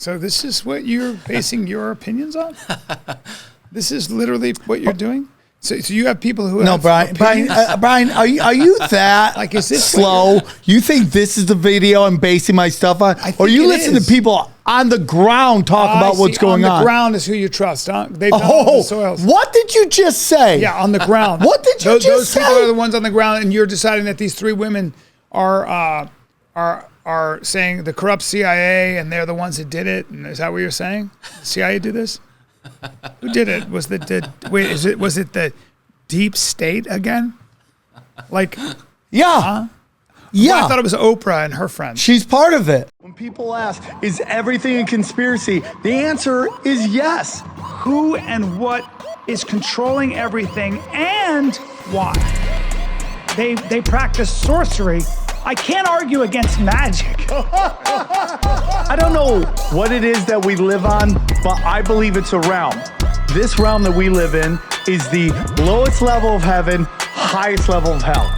So this is what you're basing your opinions on? This is literally what you're doing? So you have people who have Brian, are you that like, is this slow? You think this is the video I'm basing my stuff on? Or you listen to people on the ground talk about what's going on? On the ground is who you trust. Huh? They've done all the soils. What did you just say? Yeah, on the ground. What did you just say? Those people are the ones on the ground, and you're deciding that these three women are saying the corrupt CIA, and they're the ones that did it. And is that what you're saying? The CIA do this? Who did it? Was it the deep state again? Like, yeah. Huh? Yeah. Well, I thought it was Oprah and her friends. She's part of it. When people ask, is everything a conspiracy? The answer is yes. Who and what is controlling everything and why? They practice sorcery. I can't argue against magic. I don't know what it is that we live on, but I believe it's a realm. This realm that we live in is the lowest level of heaven, highest level of hell.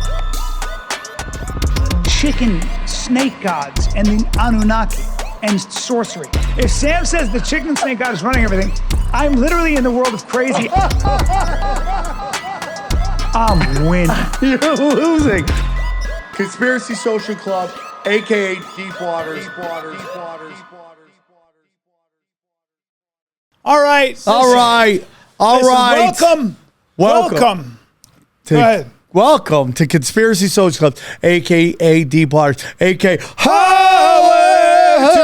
Chicken snake gods and the Anunnaki and sorcery. If Sam says the chicken and snake god is running everything, I'm literally in the world of crazy. I'm winning. You're losing. Conspiracy Social Club, a.k.a. Deep Waters. All right. Welcome. Go ahead. Welcome to Conspiracy Social Club, a.k.a. Deep Waters, a.k.a. Highway to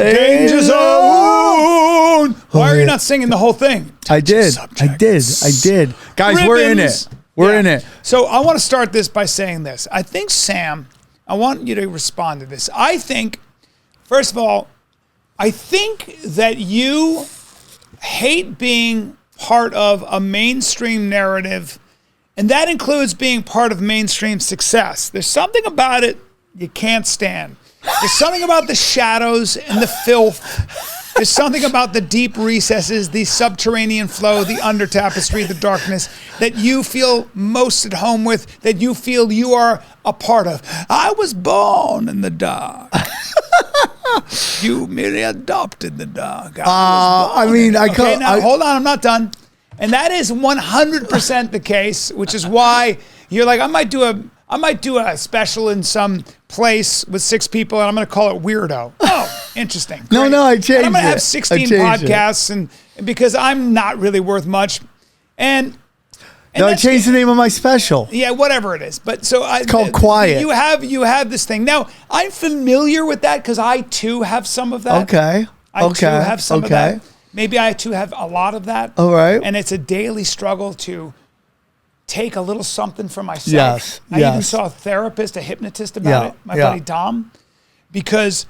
the Danger Zone. Why are you not singing the whole thing? I did. Guys, we're in it. We're in it. So I want to start this by saying this. I think, Sam, I want you to respond to this. I think, first of all, I think that you hate being part of a mainstream narrative, and that includes being part of mainstream success. There's something about it you can't stand. There's something about the shadows and the filth. There's something about the deep recesses, the subterranean flow, the under tapestry, the darkness that you feel most at home with, that you feel you are a part of. I was born in the dark. You merely adopted the dark. Hold on, I'm not done. And that is 100% the case, which is why you're like, I might do a special in some place with 6 people, and I'm going to call it Weirdo. Oh, interesting. No, I changed it. I'm going to have 16 podcasts, and because I'm not really worth much. And I changed the name of my special. Yeah, whatever it is. But so it's called Quiet. You have this thing. Now, I'm familiar with that because I too have some of that. Okay. I too have some of that. Maybe I too have a lot of that. All right. And it's a daily struggle to take a little something for myself. Yes. I even saw a therapist, a hypnotist about it, my buddy Dom, because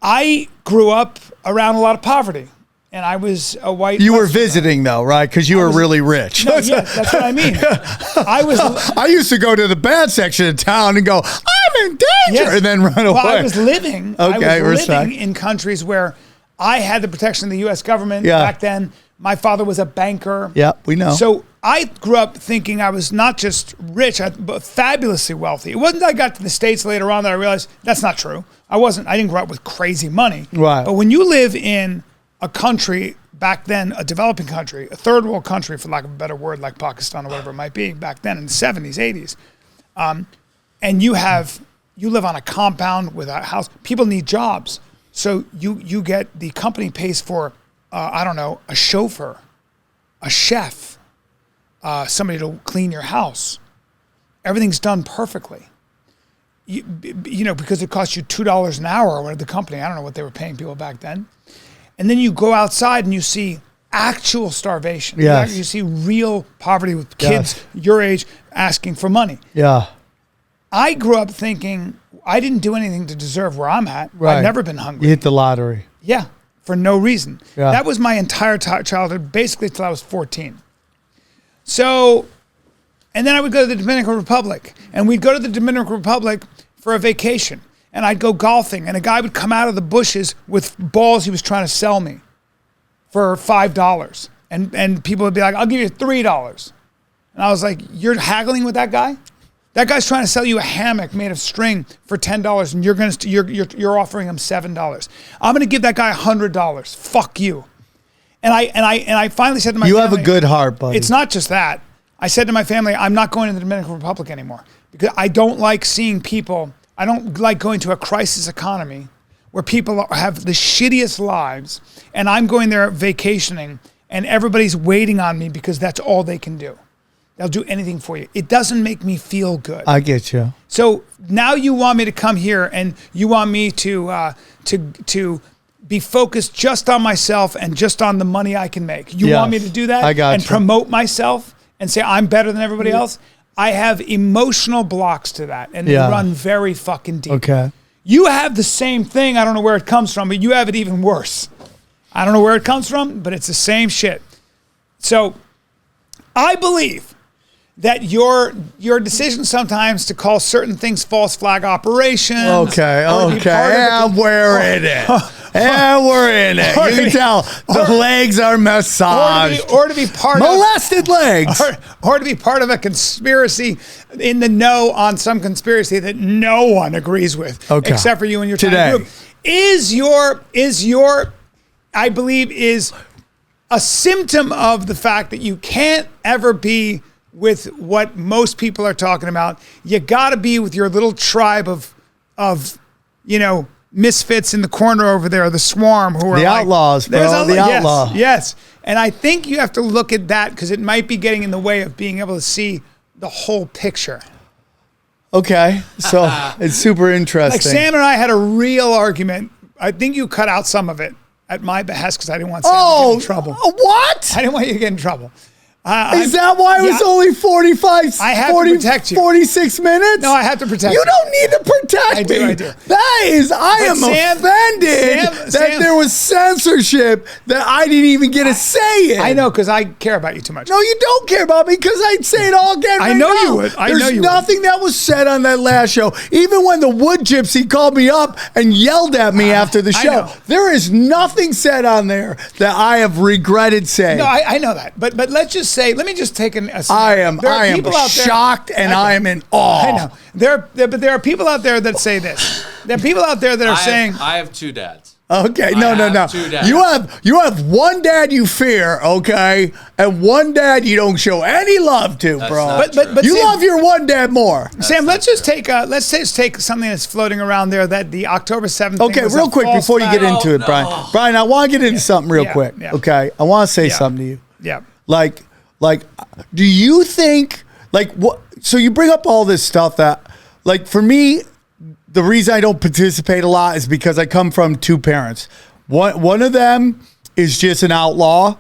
I grew up around a lot of poverty. And I was a white. You were visiting though, right? Because you were really rich. No, yeah, that's what I mean. I used to go to the bad section of town and go, I'm in danger, and then run away. Well, I was living in countries where I had the protection of the U.S. government back then. My father was a banker. Yeah, we know. So I grew up thinking I was not just rich, but fabulously wealthy. It wasn't until I got to the States later on that I realized that's not true. I didn't grow up with crazy money. Right. But when you live in a country back then, a developing country, a third world country, for lack of a better word, like Pakistan or whatever it might be, back then in the 70s, 80s, and you live on a compound with a house, people need jobs. So the company pays for, a chauffeur, a chef, somebody to clean your house. Everything's done perfectly. Because it costs you $2 an hour or whatever the company, I don't know what they were paying people back then. And then you go outside and you see actual starvation. Yes. You see real poverty with kids your age asking for money. Yeah. I grew up thinking I didn't do anything to deserve where I'm at. Right. I've never been hungry. You hit the lottery. Yeah, for no reason. Yeah. That was my entire childhood, basically till I was 14. So, and then I would go to the Dominican Republic, and we'd go to the Dominican Republic for a vacation. And I'd go golfing, and a guy would come out of the bushes with balls he was trying to sell me for $5. And people would be like, I'll give you $3. And I was like, you're haggling with that guy? That guy's trying to sell you a hammock made of string for $10, and you're offering him $7. I'm gonna give that guy $100. Fuck you. And I finally said to my family, you have a good heart, buddy. It's not just that. I said to my family, I'm not going to the Dominican Republic anymore because I don't like seeing people. I don't like going to a crisis economy where people have the shittiest lives, and I'm going there vacationing, and everybody's waiting on me because that's all they can do. They'll do anything for you. It doesn't make me feel good. I get you. So now you want me to come here and you want me to be focused just on myself and just on the money I can make. You want me to do that? I got and you. Promote myself and say I'm better than everybody else? I have emotional blocks to that, and they run very fucking deep. Okay. You have the same thing. I don't know where it comes from, but you have it even worse. I don't know where it comes from, but it's the same shit. So I believe that your decision sometimes to call certain things false flag operations. Okay. And we're in it. And we're in it. You can tell the legs are massaged. Or to be part molested legs. Or to be part of a conspiracy in the know on some conspiracy that no one agrees with, except for you and your tiny group. Is your I believe is a symptom of the fact that you can't ever be with what most people are talking about. You got to be with your little tribe of misfits in the corner over there, the swarm who are the outlaws, bro. The outlaw. Yes. And I think you have to look at that because it might be getting in the way of being able to see the whole picture. Okay. So it's super interesting. Like Sam and I had a real argument. I think you cut out some of it at my behest because I didn't want Sam to get in trouble. What? I didn't want you to get in trouble. Is that why it was only 45, I have to protect you. 46 minutes? No, I have to protect you. You don't need to protect me. I do. I am offended that there was censorship that I didn't even get a say in. I know, because I care about you too much. No, you don't care about me because I'd say it all again. I know you would. There's nothing that was said on that last show. Even when the wood gypsy called me up and yelled at me after the show, there is nothing said on there that I have regretted saying. No, I know that. But let's just say, let me just take a I am shocked and I am in awe. I know. But there are people out there that say this. There are people out there that are saying, I have two dads. Okay, no. Two dads. You have one dad you fear, okay, and one dad you don't show any love to, bro. But you love your one dad more. Sam, let's just take something that's floating around there that the October 7th. Okay, real quick before you get into it, Brian. Brian, I want to get into something real quick. Yeah. Okay, I want to say something to you. Yeah. Like, do you think what? So you bring up all this stuff that, like, for me, the reason I don't participate a lot is because I come from two parents. One of them is just an outlaw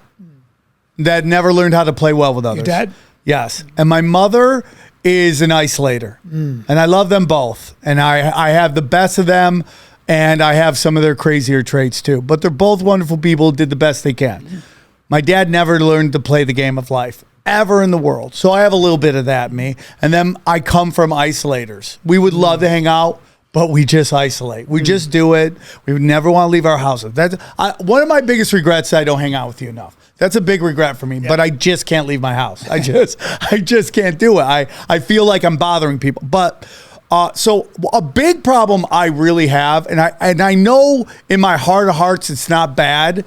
that never learned how to play well with others. Your dad? Yes. And my mother is an isolator. And I love them both. And I have the best of them, and I have some of their crazier traits too. But they're both wonderful people, did the best they can. My dad never learned to play the game of life ever in the world. So I have a little bit of that in me. And then I come from isolators. We would love to hang out, but we just isolate. We just do it. We would never want to leave our houses. That's one of my biggest regrets is I don't hang out with you enough. That's a big regret for me, but I just can't leave my house. I just can't do it. I feel like I'm bothering people. But so a big problem I really have, and I know in my heart of hearts it's not bad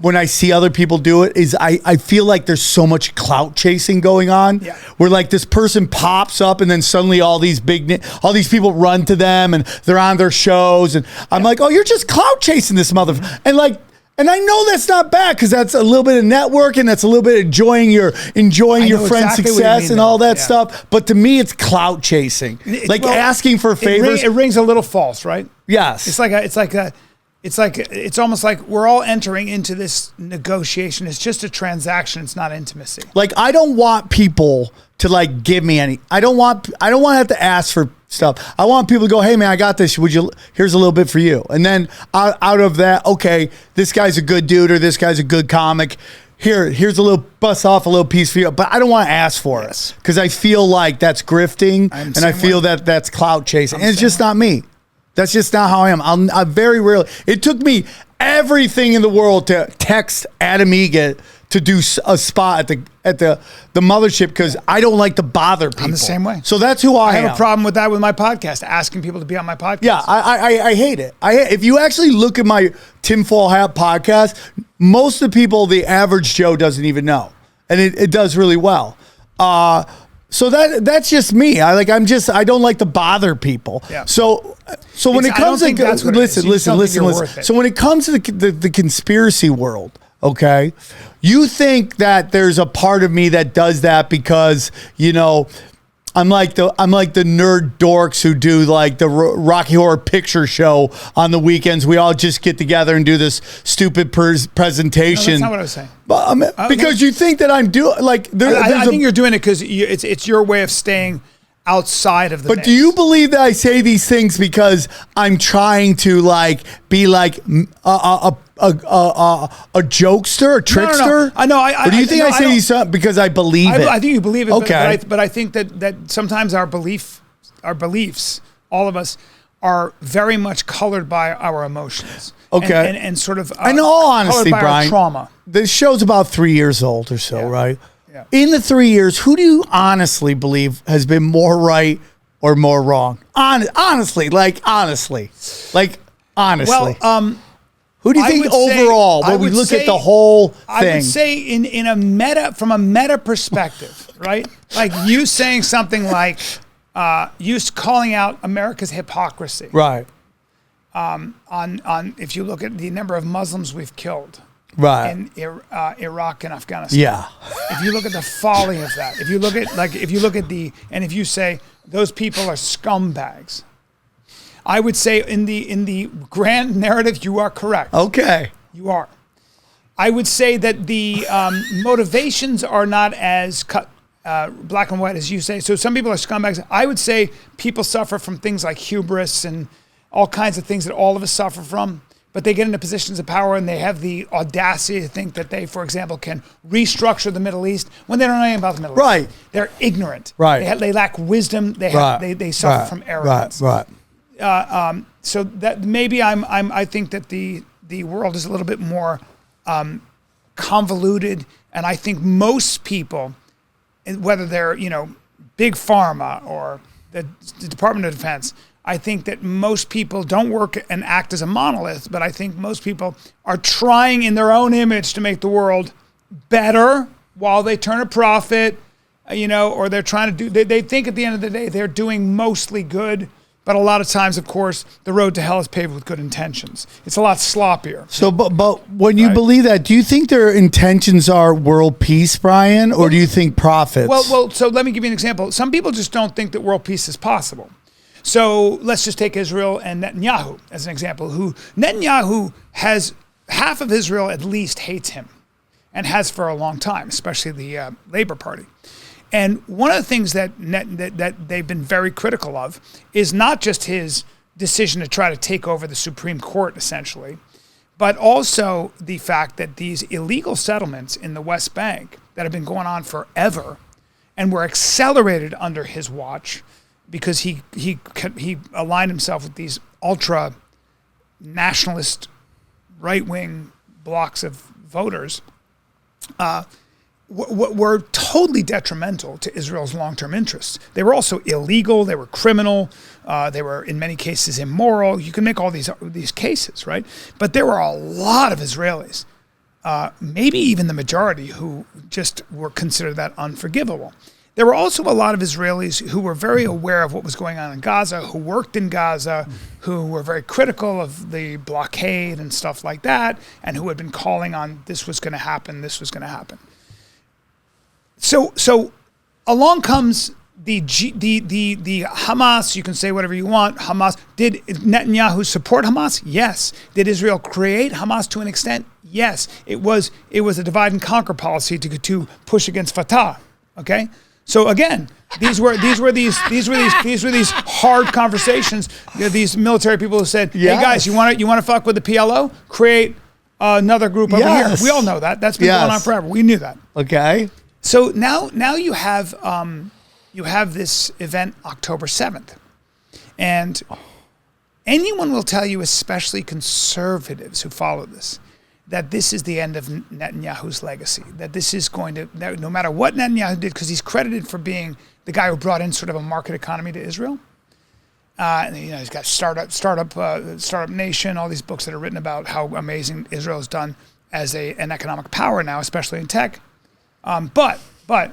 when I see other people do it, is I feel like there's so much clout chasing going on. Yeah. Where like this person pops up and then suddenly all these people run to them and they're on their shows, and I'm like, oh, you're just clout chasing this motherfucker. And I know that's not bad because that's a little bit of networking, that's a little bit of enjoying your friend's success and all that stuff. But to me, it's clout chasing, asking for favors. It rings a little false, right? Yes. It's almost like we're all entering into this negotiation. It's just a transaction. It's not intimacy. Like, I don't want people to like give me any. I don't want to have to ask for stuff. I want people to go, hey man, I got this. Here's a little bit for you. And then out of that, okay, this guy's a good dude or this guy's a good comic. Here's a little bust off a little piece for you. But I don't want to ask for it because I feel like that's grifting and I feel that that's clout chasing. And it's just not me. That's just not how I am. I'm very rarely. It took me everything in the world to text Adam Egan to do a spot at the mothership because I don't like to bother people. I'm the same way. So that's who I am. I have a problem with that with my podcast, asking people to be on my podcast. Yeah, I hate it. If you actually look at my Tinfoil Hat podcast, most of the people, the average Joe doesn't even know, and it does really well. So that's just me. I don't like to bother people. Yeah. So when it comes to listen. So when it comes to the conspiracy world, okay, you think that there's a part of me that does that because I'm like the nerd dorks who do like the Rocky Horror Picture Show on the weekends. We all just get together and do this stupid presentation. No, that's not what I was saying. But, because you think that I'm doing like I think you're doing it because it's your way of staying outside of the mix. Do you believe that I say these things because I'm trying to like be like a jokester, a trickster? No. Or do you think I say these because I believe it? I think you believe it. Okay. But I think that sometimes our beliefs, all of us, are very much colored by our emotions. Okay. And sort of. In all honesty, by Bryan, our trauma. This show's about 3 years old or so, right? Yeah. In the 3 years, who do you honestly believe has been more right or more wrong? Honestly. Well, who do you think overall, when we look at the whole thing? I would say from a meta perspective, right? Like you saying something like, you calling out America's hypocrisy. Right. On if you look at the number of Muslims we've killed. Right. In Iraq and Afghanistan. Yeah. If you look at the folly of that, if you look at if you say those people are scumbags, I would say in the grand narrative, you are correct. Okay. You are. I would say that the motivations are not as black and white as you say. So some people are scumbags. I would say people suffer from things like hubris and all kinds of things that all of us suffer from. But they get into positions of power and they have the audacity to think that they, for example, can restructure the Middle East when they don't know anything about the Middle East. Right. They're ignorant. Right. They lack wisdom. They suffer from arrogance. Right. So that maybe I think that the world is a little bit more convoluted, and I think most people, whether they're big pharma or the Department of Defense, I think that most people don't work and act as a monolith, but I think most people are trying in their own image to make the world better while they turn a profit, or they're trying to do, they think at the end of the day, they're doing mostly good. But a lot of times, of course, the road to hell is paved with good intentions. It's a lot sloppier. So, but when you believe that, do you think their intentions are world peace, Bryan, or do you think profits? Well, so let me give you an example. Some people just don't think that world peace is possible. So let's just take Israel and Netanyahu as an example. Netanyahu has half of Israel at least hates him, and has for a long time, especially the Labor Party. And one of the things that they've been very critical of is not just his decision to try to take over the Supreme Court, essentially, but also the fact that these illegal settlements in the West Bank that have been going on forever and were accelerated under his watch because he aligned himself with these ultra nationalist right-wing blocks of voters, were totally detrimental to Israel's long-term interests. They were also illegal. They were criminal. They were, in many cases, immoral. You can make all these cases, right? But there were a lot of Israelis, maybe even the majority, who just were considered that unforgivable. There were also a lot of Israelis who were very aware of what was going on in Gaza, who worked in Gaza, who were very critical of the blockade and stuff like that, and who had been calling on this was going to happen, this was going to happen. So along comes the Hamas. You can say whatever you want. Hamas. Did Netanyahu support Hamas? Yes. Did Israel create Hamas to an extent? Yes. It was a divide and conquer policy to push against Fatah. Okay. So again, these were these hard conversations. These military people who said, "Hey guys, you want to fuck with the PLO? Create another group over here." We all know that. That's been going on forever. We knew that. Okay. So now you have this event October 7th, and anyone will tell you, especially conservatives who follow this, that this is the end of Netanyahu's legacy, that this is going to, that no matter what Netanyahu did, because he's credited for being the guy who brought in sort of a market economy to Israel. And, he's got Startup Nation, all these books that are written about how amazing Israel has done as an economic power now, especially in tech. But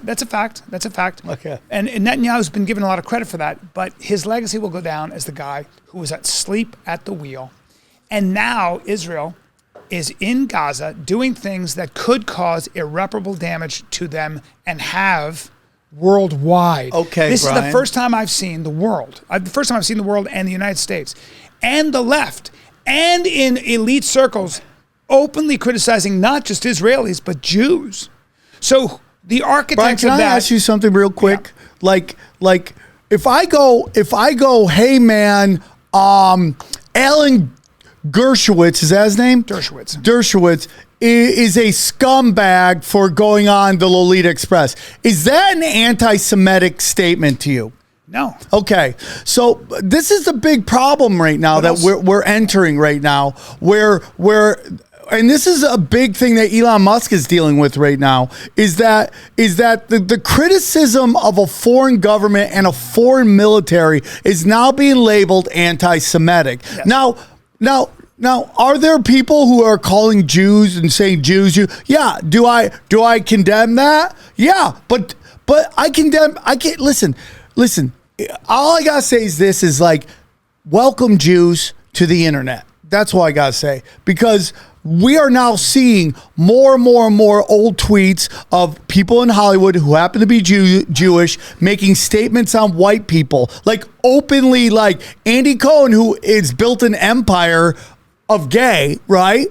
that's a fact. That's a fact. Okay. And Netanyahu's been given a lot of credit for that, but his legacy will go down as the guy who was asleep at the wheel. And now Israel is in Gaza doing things that could cause irreparable damage to them and have worldwide. Okay, this Bryan. is the first time I've seen the world. The first time I've seen the world and the United States and the left and in elite circles openly criticizing not just Israelis but Jews. So the architects Bryan, of can I that. ask you something real quick? Yeah. Like if I go, hey man, Alan Dershowitz, is that his name? Dershowitz is a scumbag for going on the Lolita Express. Is that an anti-Semitic statement to you? No. Okay, so this is a big problem right now that we're entering right now, where and this is a big thing that Elon Musk is dealing with right now, is that the criticism of a foreign government and a foreign military is now being labeled anti-Semitic. Yes. Now, are there people who are calling Jews and saying Jews? Yeah. Do I condemn that? Yeah. But I can't listen. All I gotta say is this: is like, welcome Jews to the internet. That's all I gotta say, because we are now seeing more and more and more old tweets of people in Hollywood who happen to be Jewish making statements on white people, like openly, like Andy Cohen, who is built an empire of gay, right?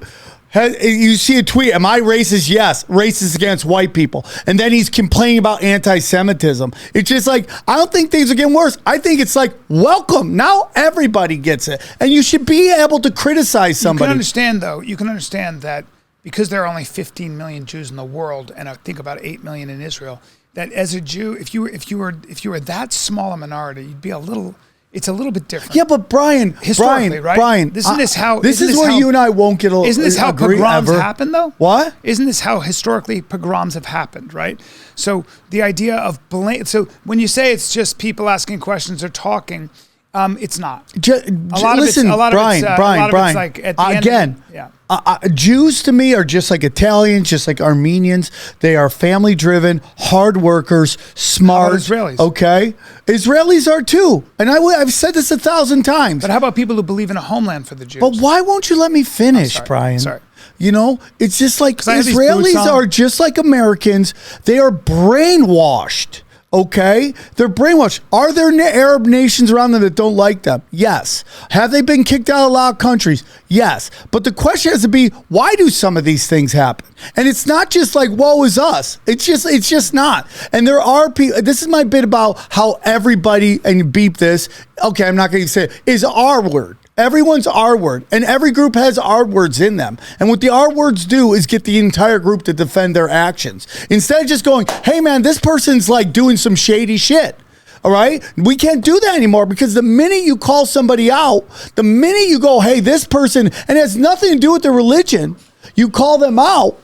You see a tweet, am I racist? Yes, racist against white people. And then he's complaining about anti-Semitism. It's just like, I don't think things are getting worse. I think it's like, welcome. Now everybody gets it. And you should be able to criticize somebody. You can understand that because there are only 15 million Jews in the world, and I think about 8 million in Israel, that as a Jew, if you were that small a minority, you'd be it's a little bit different. Yeah, but Bryan, right? Isn't this how you and I won't get along? Isn't this how pogroms happen, though? What? Isn't this how historically pogroms have happened, right? So the idea of so when you say it's just people asking questions or talking, it's not. Bryan, like at the end. Jews to me are just like Italians, just like Armenians. They are family driven, hard workers, smart. Israelis? Okay. Israelis are too. And I've said this 1,000 times. But how about people who believe in a homeland for the Jews? But why won't you let me finish, Bryan? Sorry. It's just like Israelis are just like Americans. They are brainwashed. Okay? They're brainwashed. Are there Arab nations around them that don't like them? Yes. Have they been kicked out of a lot of countries? Yes. But the question has to be, why do some of these things happen? And it's not just like, woe is us. It's just not. And there are people, this is my bit about how everybody, and you beep this, okay, I'm not going to say it, is R word. Everyone's R word, and every group has R words in them. And what the R words do is get the entire group to defend their actions. Instead of just going, hey man, this person's like doing some shady shit. All right? We can't do that anymore, because the minute you call somebody out, the minute you go, hey, this person, and it has nothing to do with their religion, you call them out,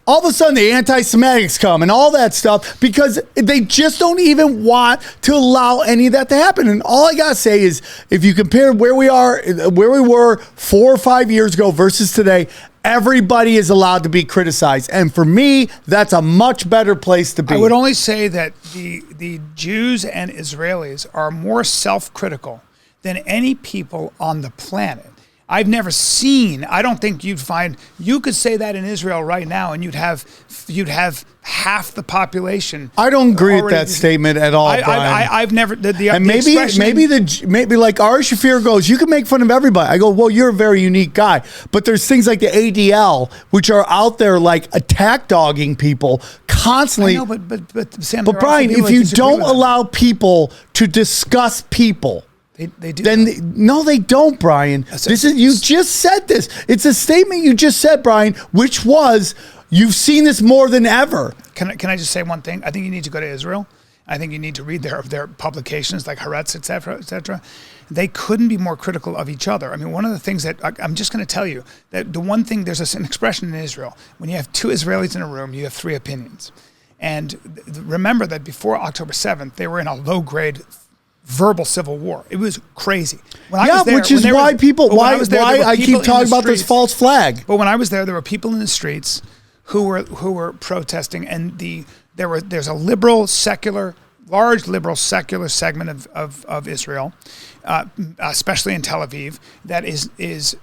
all of a sudden the anti-Semitics come and all that stuff, because they just don't even want to allow any of that to happen. And all I gotta say is, if you compare where we were 4 or 5 years ago versus today, everybody is allowed to be criticized. And for me, that's a much better place to be. I would only say that the Jews and Israelis are more self-critical than any people on the planet. I've never seen, I don't think you could say that in Israel right now and you'd have half the population. I don't agree with that statement at all, Bryan. I've never, and maybe like Ari Shaffir goes, you can make fun of everybody. I go, well, you're a very unique guy. But there's things like the ADL, which are out there like attack dogging people constantly. I know, but Sam, but Bryan, if you don't allow people to discuss people, They do. No, they don't, Bryan. You just said this. It's a statement you just said, Bryan, which was, you've seen this more than ever. Can I just say one thing? I think you need to go to Israel. I think you need to read their publications like Haaretz, et cetera, et cetera. they couldn't be more critical of each other. I mean, one of the things that I'm just going to tell you that the one thing, there's an expression in Israel, when you have two Israelis in a room, you have three opinions. And remember that before October 7th, they were in a low-grade verbal civil war. It was crazy. Which is why I keep talking about this false flag. But when I was there were people in the streets who were protesting, and there's a large liberal secular segment of Israel, especially in Tel Aviv, that is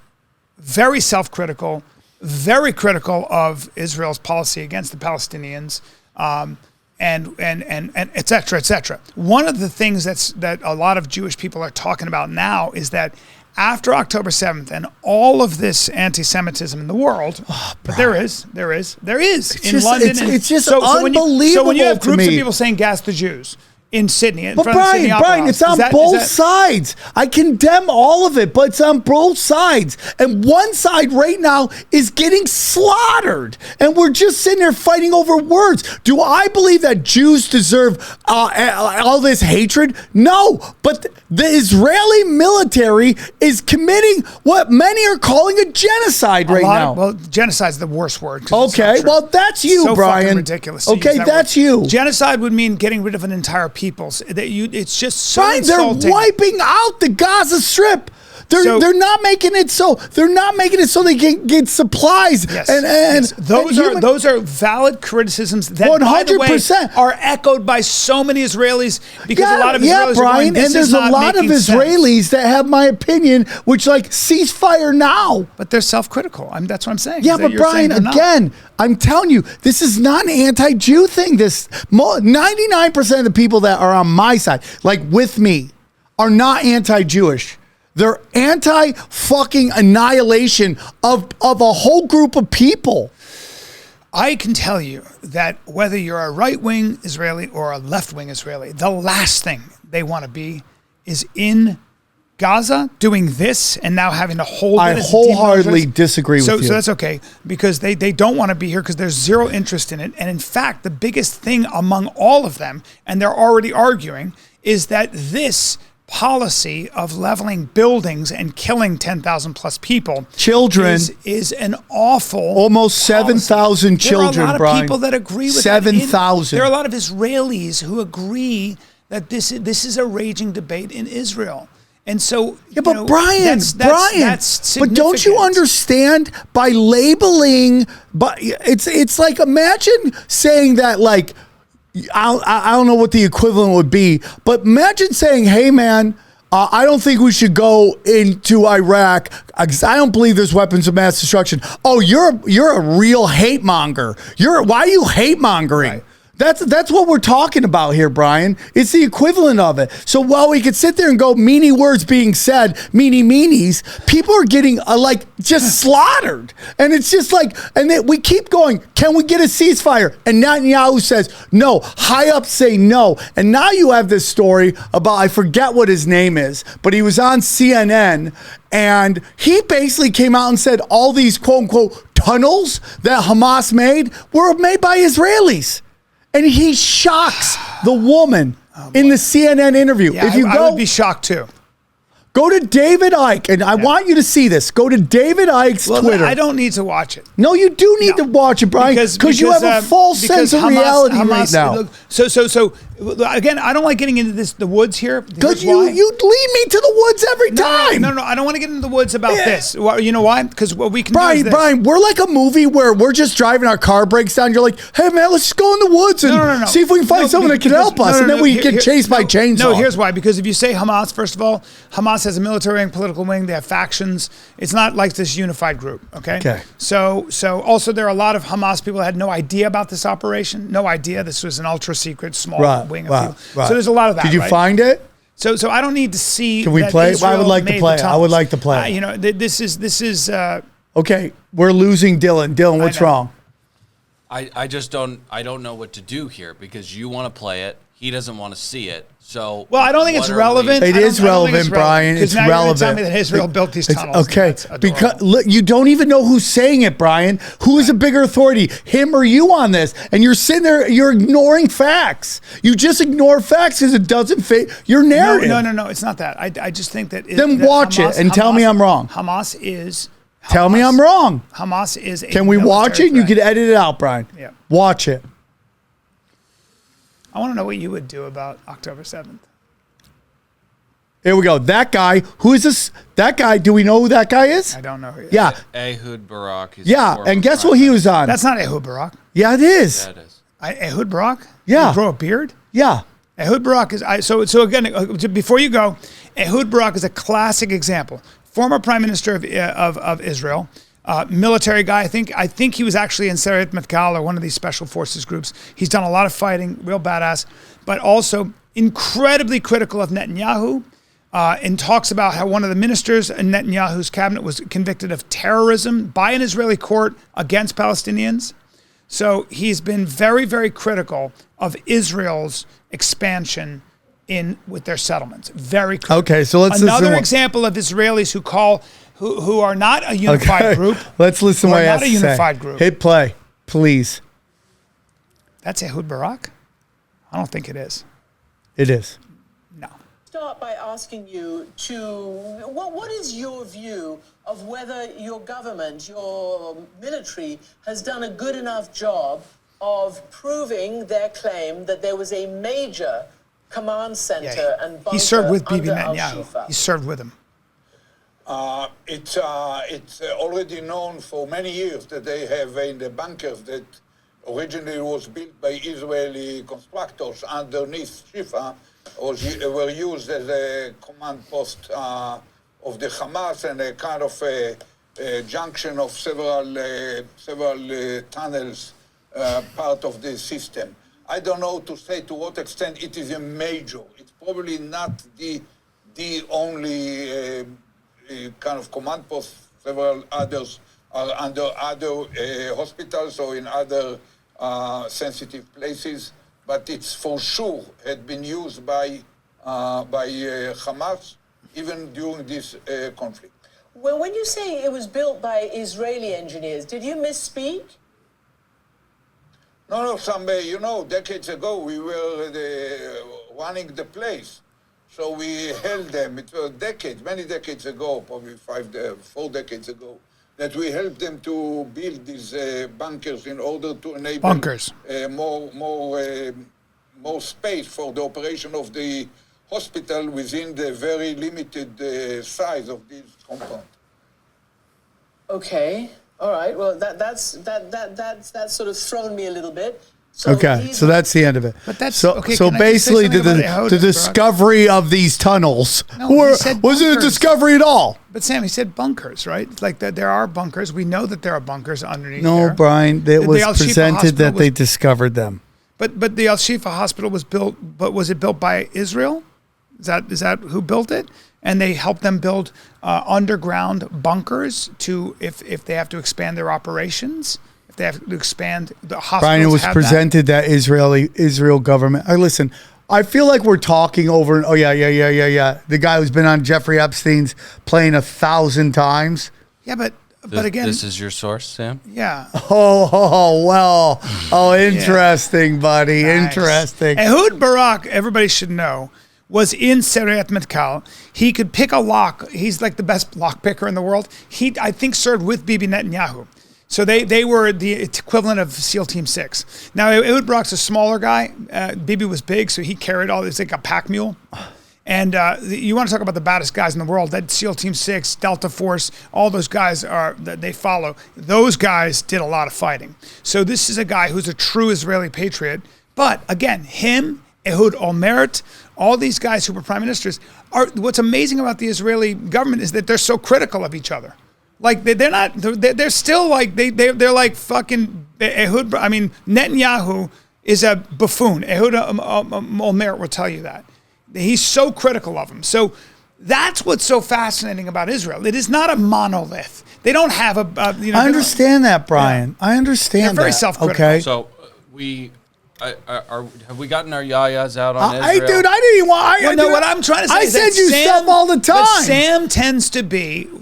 very self-critical, very critical of Israel's policy against the Palestinians, and et cetera, et cetera. One of the things that a lot of Jewish people are talking about now is that after October 7th and all of this anti-Semitism in the world, but there is in London. It's just unbelievable. So when you have groups of people saying "gas the Jews" in Sydney, but Bryan, it's on both sides. I condemn all of it, but it's on both sides. And one side right now is getting slaughtered, and we're just sitting there fighting over words. Do I believe that Jews deserve all this hatred? No, but the Israeli military is committing what many are calling a genocide right now. Well, genocide's the worst word. Okay, well, that's you, so Bryan. Fucking ridiculous. Okay, that's you. Genocide would mean getting rid of an entire peoples. It's just so Bryan, insulting. they're wiping out the Gaza Strip. They're not making it so they can get supplies. Yes, and those are valid criticisms that 100%. By the way, are echoed by so many Israelis, because a lot of Israelis Bryan, are going, this and there's is not a lot of Israelis sense. that have my opinion, which ceasefire now. But they're self-critical. That's what I'm saying. Yeah, but Bryan, again, I'm telling you, this is not an anti-Jew thing. 99% of the people that are on my side, like with me, are not anti-Jewish. They're anti-fucking annihilation of a whole group of people. I can tell you that whether you're a right-wing Israeli or a left-wing Israeli, the last thing they want to be is in Gaza doing this and now having to hold it. I wholeheartedly disagree with you. So that's okay, because they don't want to be here because there's zero interest in it. And in fact, the biggest thing among all of them, and they're already arguing, is that this policy of leveling buildings and killing 10,000 plus people, children, is an awful, almost 7,000 children. There are a lot of people that agree with 7,000. There are a lot of Israelis who agree that this is a raging debate in Israel. And so, but Bryan, that's but don't you understand, by labeling, but it's like, imagine saying that, like, I don't know what the equivalent would be, but imagine saying, hey man, I don't think we should go into Iraq because I don't believe there's weapons of mass destruction. Oh, you're a real hate monger. Why are you hate mongering? Right. That's what we're talking about here, Bryan. It's the equivalent of it. So while we could sit there and go, meanie words being said, meanies, people are getting just slaughtered. And it's just like, and then we keep going, can we get a ceasefire? And Netanyahu says no. High ups say no. And now you have this story about, I forget what his name is, but he was on CNN, and he basically came out and said all these quote unquote tunnels that Hamas made were made by Israelis. And he shocks the woman in the CNN interview. Yeah, I would be shocked too. Go to David Icke, and I want you to see this. Go to David Icke's Twitter. I don't need to watch it. No, you do need to watch it, Bryan, because you have a false sense of reality right now. So again, I don't like getting into the woods here. Because you lead me to the woods every time. No, I don't want to get into the woods about this. Well, you know why? Because what we can do is this. Bryan, we're like a movie where we're just driving, our car breaks down. You're like, hey man, let's just go in the woods and see if we can find someone that can help us. And then we get chased by chainsaws. No, here's why. Because if you say Hamas, first of all, Hamas has a military and political wing. They have factions. It's not like this unified group. Okay. So also there are a lot of Hamas people that had no idea about this operation. No idea. This was an ultra secret small wing of people. Right. So there's a lot of that. Did you find it? So I don't need to see. Can we play? I would like to play. I would like to play. This is. Okay, we're losing Dylan. Dylan, what's wrong? I just don't. I don't know what to do here because you want to play it. he doesn't want to see it. So, well, I don't think it's relevant. It is relevant, Brian. It's now relevant. You're tell me that Israel built these tunnels. Okay, because look, you don't even know who's saying it, Brian. Who is a bigger authority, him or you on this? And you're sitting there, you're ignoring facts. You just ignore facts because it doesn't fit your narrative. No. It's not that. I just think that. Then watch it and tell me I'm wrong. Hamas is. Tell me I'm wrong. Hamas is. Can we watch it? You could edit it out, Brian. Yeah. Watch it. I want to know what you would do about October 7th. Here we go. That guy. Who is this? That guy. Do we know who that guy is? I don't know who he is. Yeah. Ehud Barak. Yeah. And guess what he was on? That's not Ehud Barak. Yeah, it is. Yeah, it is. Ehud Barak? Yeah. He grow a beard? Yeah. Ehud Barak is. So again, before you go, Ehud Barak is a classic example. Former Prime Minister of Israel. Military guy. I think he was actually in Sarayat Matkal or one of these special forces groups. He's done a lot of fighting, real badass, but also incredibly critical of Netanyahu, and talks about how one of the ministers in Netanyahu's cabinet was convicted of terrorism by an Israeli court against Palestinians. So he's been very, very critical of Israel's expansion with their settlements. Very critical. Okay, so let's another example of Israelis who are not a unified group. Let's listen to what he has to say. Not a unified group. Hit play, please. That's Ehud Barak? I don't think it is. It is. No. Start by asking you what is your view of whether your government, your military, has done a good enough job of proving their claim that there was a major command center and bunker he served with Bibi under Netanyahu. Al-Shifa? He served with him. It's already known for many years that they have in the bunkers that originally was built by Israeli constructors underneath Shifa were used as a command post of the Hamas and a kind of a junction of several tunnels, part of the system. I don't know to say to what extent it is a major. It's probably not the only kind of command post. Several others are under other hospitals or in other sensitive places, but it's for sure had been used by Hamas even during this conflict. Well, when you say it was built by Israeli engineers, did you misspeak? No, decades ago we were running the place. So we held them. It was many decades ago, probably 4 decades ago, that we helped them to build these bunkers in order to enable more space for the operation of the hospital within the very limited size of this compound. Okay, all right. Well, that's sort of thrown me a little bit. So that's the end of it. But that's so basically the discovery of these tunnels wasn't a discovery at all. But Sam, he said bunkers, right? Like that there are bunkers. We know that there are bunkers underneath there. No, Brian, it was presented that they discovered them. But the Al-Shifa hospital was built, but was it built by Israel? Is that who built it? And they helped them build underground bunkers if they have to expand their operations. They have to expand the hospitals. Brian, it was presented that Israel government. Listen, I feel like we're talking over. Oh yeah. The guy who's been on Jeffrey Epstein's plane 1,000 times. Yeah, but again, this is your source, Sam. Yeah. Interesting, buddy. Nice. Interesting. Ehud Barak, everybody should know, was in Sarayat Matkal. He could pick a lock. He's like the best lock picker in the world. He, I think, served with Bibi Netanyahu. So they were the equivalent of SEAL Team 6. Now, Ehud Barak's a smaller guy. Bibi was big, so he carried all this like a pack mule. And you want to talk about the baddest guys in the world, that SEAL Team 6, Delta Force, all those guys they follow. Those guys did a lot of fighting. So this is a guy who's a true Israeli patriot. But again, him, Ehud Olmert, all these guys who were prime ministers, what's amazing about the Israeli government is that they're so critical of each other. Like they're still like they're like fucking Ehud. I mean, Netanyahu is a buffoon. Ehud Olmert will tell you that. He's so critical of him. So that's what's so fascinating about Israel. It is not a monolith. They don't have a. I understand that, Brian. Yeah. I understand. They're very self-critical. Okay. So have we gotten our yayas out on Israel? Dude, I didn't even want. What I'm trying to say I is that send you stuff all the time. But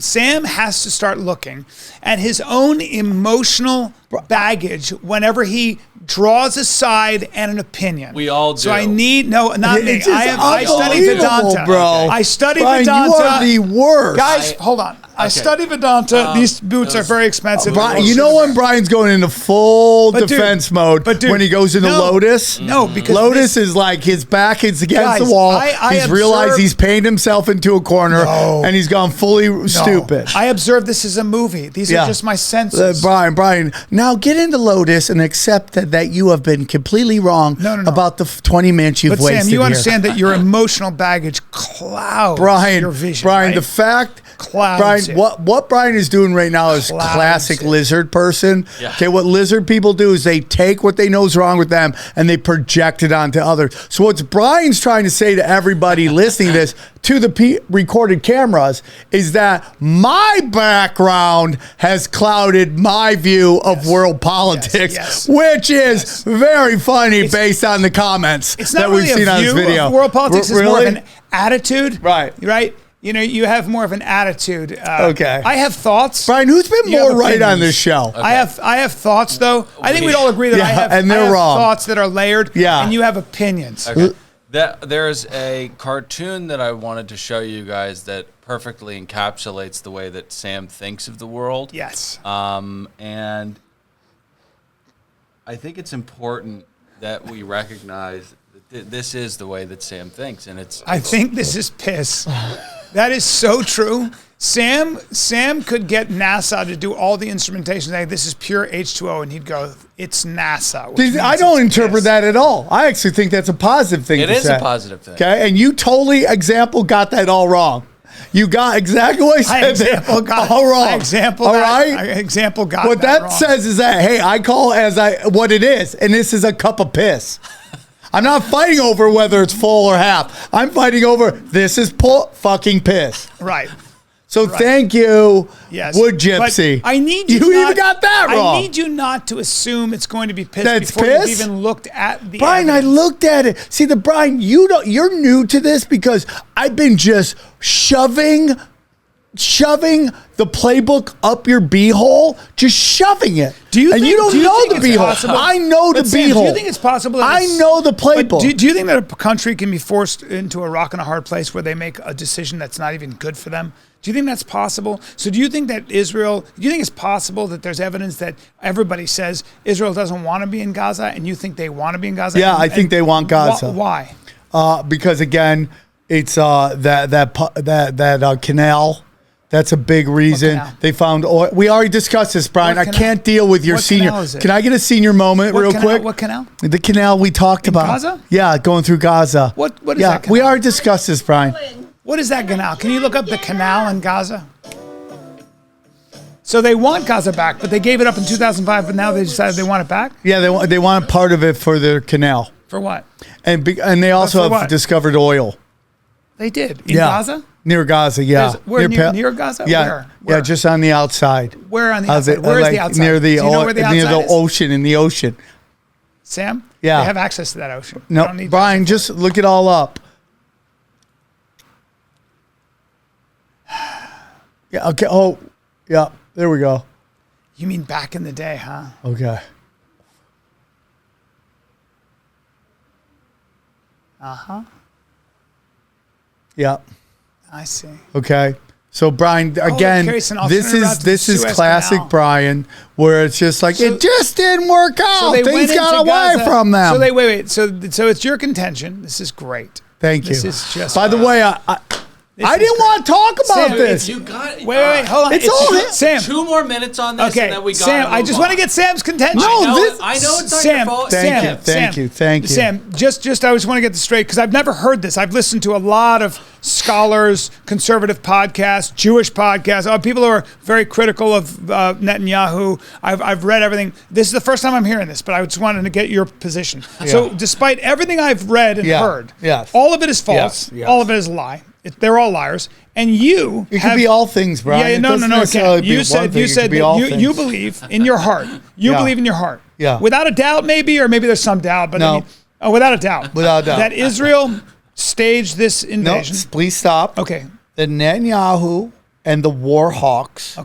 Sam has to start looking at his own emotional baggage whenever he draws a side and an opinion. We all do. So I need not me. It's I study Vedanta, bro. I study Brian, Vedanta. You are the worst, guys. Hold on. I study Vedanta. These boots are very expensive. Brian, you know when Brian's going into full defense mode when he goes into Lotus? No, because Lotus is like his back is against the wall. He's realized he's painted himself into a corner and he's gone fully stupid. I observe this as a movie. These are just my senses. Brian, now get into Lotus and accept that you have been completely wrong about the 20 minutes you've wasted. But Sam, you understand that your emotional baggage clouds your vision. Brian, right? the fact, clouds Brian, what Brian is doing right now is classic lizard person. Yeah. Okay, what lizard people do is they take what they know is wrong with them and they project it onto others. So what Brian's trying to say to everybody listening to this, to the recorded cameras, is that my background has clouded my view of world politics, which is very funny based on the comments that we've seen on this video. Of world politics is more of an attitude, right? You know, you have more of an attitude. Okay. I have thoughts. Brian, who's been more right on this show? Okay. I have thoughts, though. I think we'd all agree that I have wrong. thoughts that are layered, and you have opinions. Okay. There's a cartoon that I wanted to show you guys that perfectly encapsulates the way that Sam thinks of the world. Yes. And I think it's important that we recognize that this is the way that Sam thinks, and I think this is piss. That is so true. Sam could get NASA to do all the instrumentation. Like, this is pure H2O, and he'd go, "It's NASA." I don't interpret that at all. I actually think that's a positive thing. It is a positive thing. Okay, and you totally got that all wrong. You got exactly what I said. All wrong. What that says is that, hey, I call what it is, and this is a cup of piss. I'm not fighting over whether it's full or half. I'm fighting over this is fucking piss. Right. So thank you, yes. Wood Gypsy. But I need you. Even got that wrong. I need you not to assume it's going to be piss That's before piss? you've even looked at the Brian, evidence. I looked at it. See, Brian, you're new to this because I've been just shoving the playbook up your beehole, just shoving it. You don't know the beehole. I know the beehole. Do you think it's possible? I know the playbook. Do you think that a country can be forced into a rock and a hard place where they make a decision that's not even good for them? Do you think that's possible? So do you think that do you think it's possible that there's evidence that everybody says Israel doesn't want to be in Gaza and you think they want to be in Gaza? Yeah, I think they want Gaza. Why? Because again, it's that canal. That's a big reason. They found oil. We already discussed this, Brian. I can't deal with your senior. Can I get a senior moment real quick? What canal? The canal we talked about. Gaza? Yeah, going through Gaza. What is that canal? We already discussed this, Brian. What is that canal? Can you look up the canal in Gaza? So they want Gaza back, but they gave it up in 2005, but now they decided they want it back? Yeah, they want part of it for their canal. For what? And they also have discovered oil. They did? In Gaza? Near Gaza, yeah. Near Gaza? Yeah, Where? Yeah, just on the outside. Where on the outside? Where is the outside? Near the Do you know where the outside near the is? ocean, in the ocean. Sam? Yeah. They have access to that ocean. No, Brian, just look it all up. Yeah, okay. Oh, yeah, there we go. You mean back in the day, huh? Okay. Uh-huh. Yeah. I see. Okay. So Brian, again, this is classic Canal. Brian, where it's just like it just didn't work out. So things got away from them. So wait. So it's your contention. This is great. Thank you. This is just. By the way, I didn't want to talk about Sam, this. You got it. Wait, hold on. It's all Sam. 2 more minutes on this, and then we got Sam, I just want to get Sam's contention. I know it's not your fault. Thank you. Sam, just I just want to get this straight because I've never heard this. I've listened to a lot of scholars, conservative podcasts, Jewish podcasts, people who are very critical of Netanyahu. I've read everything. This is the first time I'm hearing this, but I just wanted to get your position. Yeah. So despite everything I've read and heard, all of it is false. Yes. All of it is a lie. They're all liars. And you could be all things, Brian. Yeah, no. You said that you believe in your heart. You believe in your heart. Yeah. Without a doubt, maybe, or maybe there's some doubt, but no. Without a doubt. Without a doubt. That Israel staged this invasion. No, please stop. Okay. The Netanyahu and the war hawks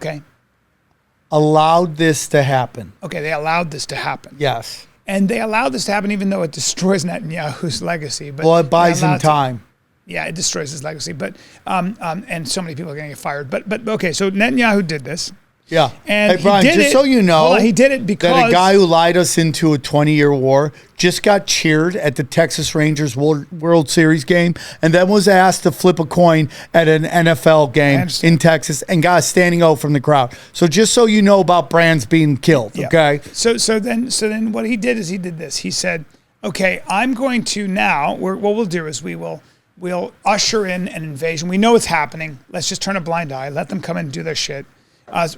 allowed this to happen. Okay, they allowed this to happen. Yes. And they allowed this to happen even though it destroys Netanyahu's legacy. But well, it buys him time. Yeah, it destroys his legacy. But and so many people are going to get fired. But okay, so Netanyahu did this. Yeah. And hey, Brian, just so you know, he did it because that a guy who lied us into a 20-year war just got cheered at the Texas Rangers World Series game and then was asked to flip a coin at an NFL game in Texas and got a standing O from the crowd. So just so you know about brands being killed, okay? So then what he did is he did this. He said, okay, I'm going to now, what we'll do is we'll usher in an invasion. We know it's happening. Let's just turn a blind eye. Let them come in and do their shit.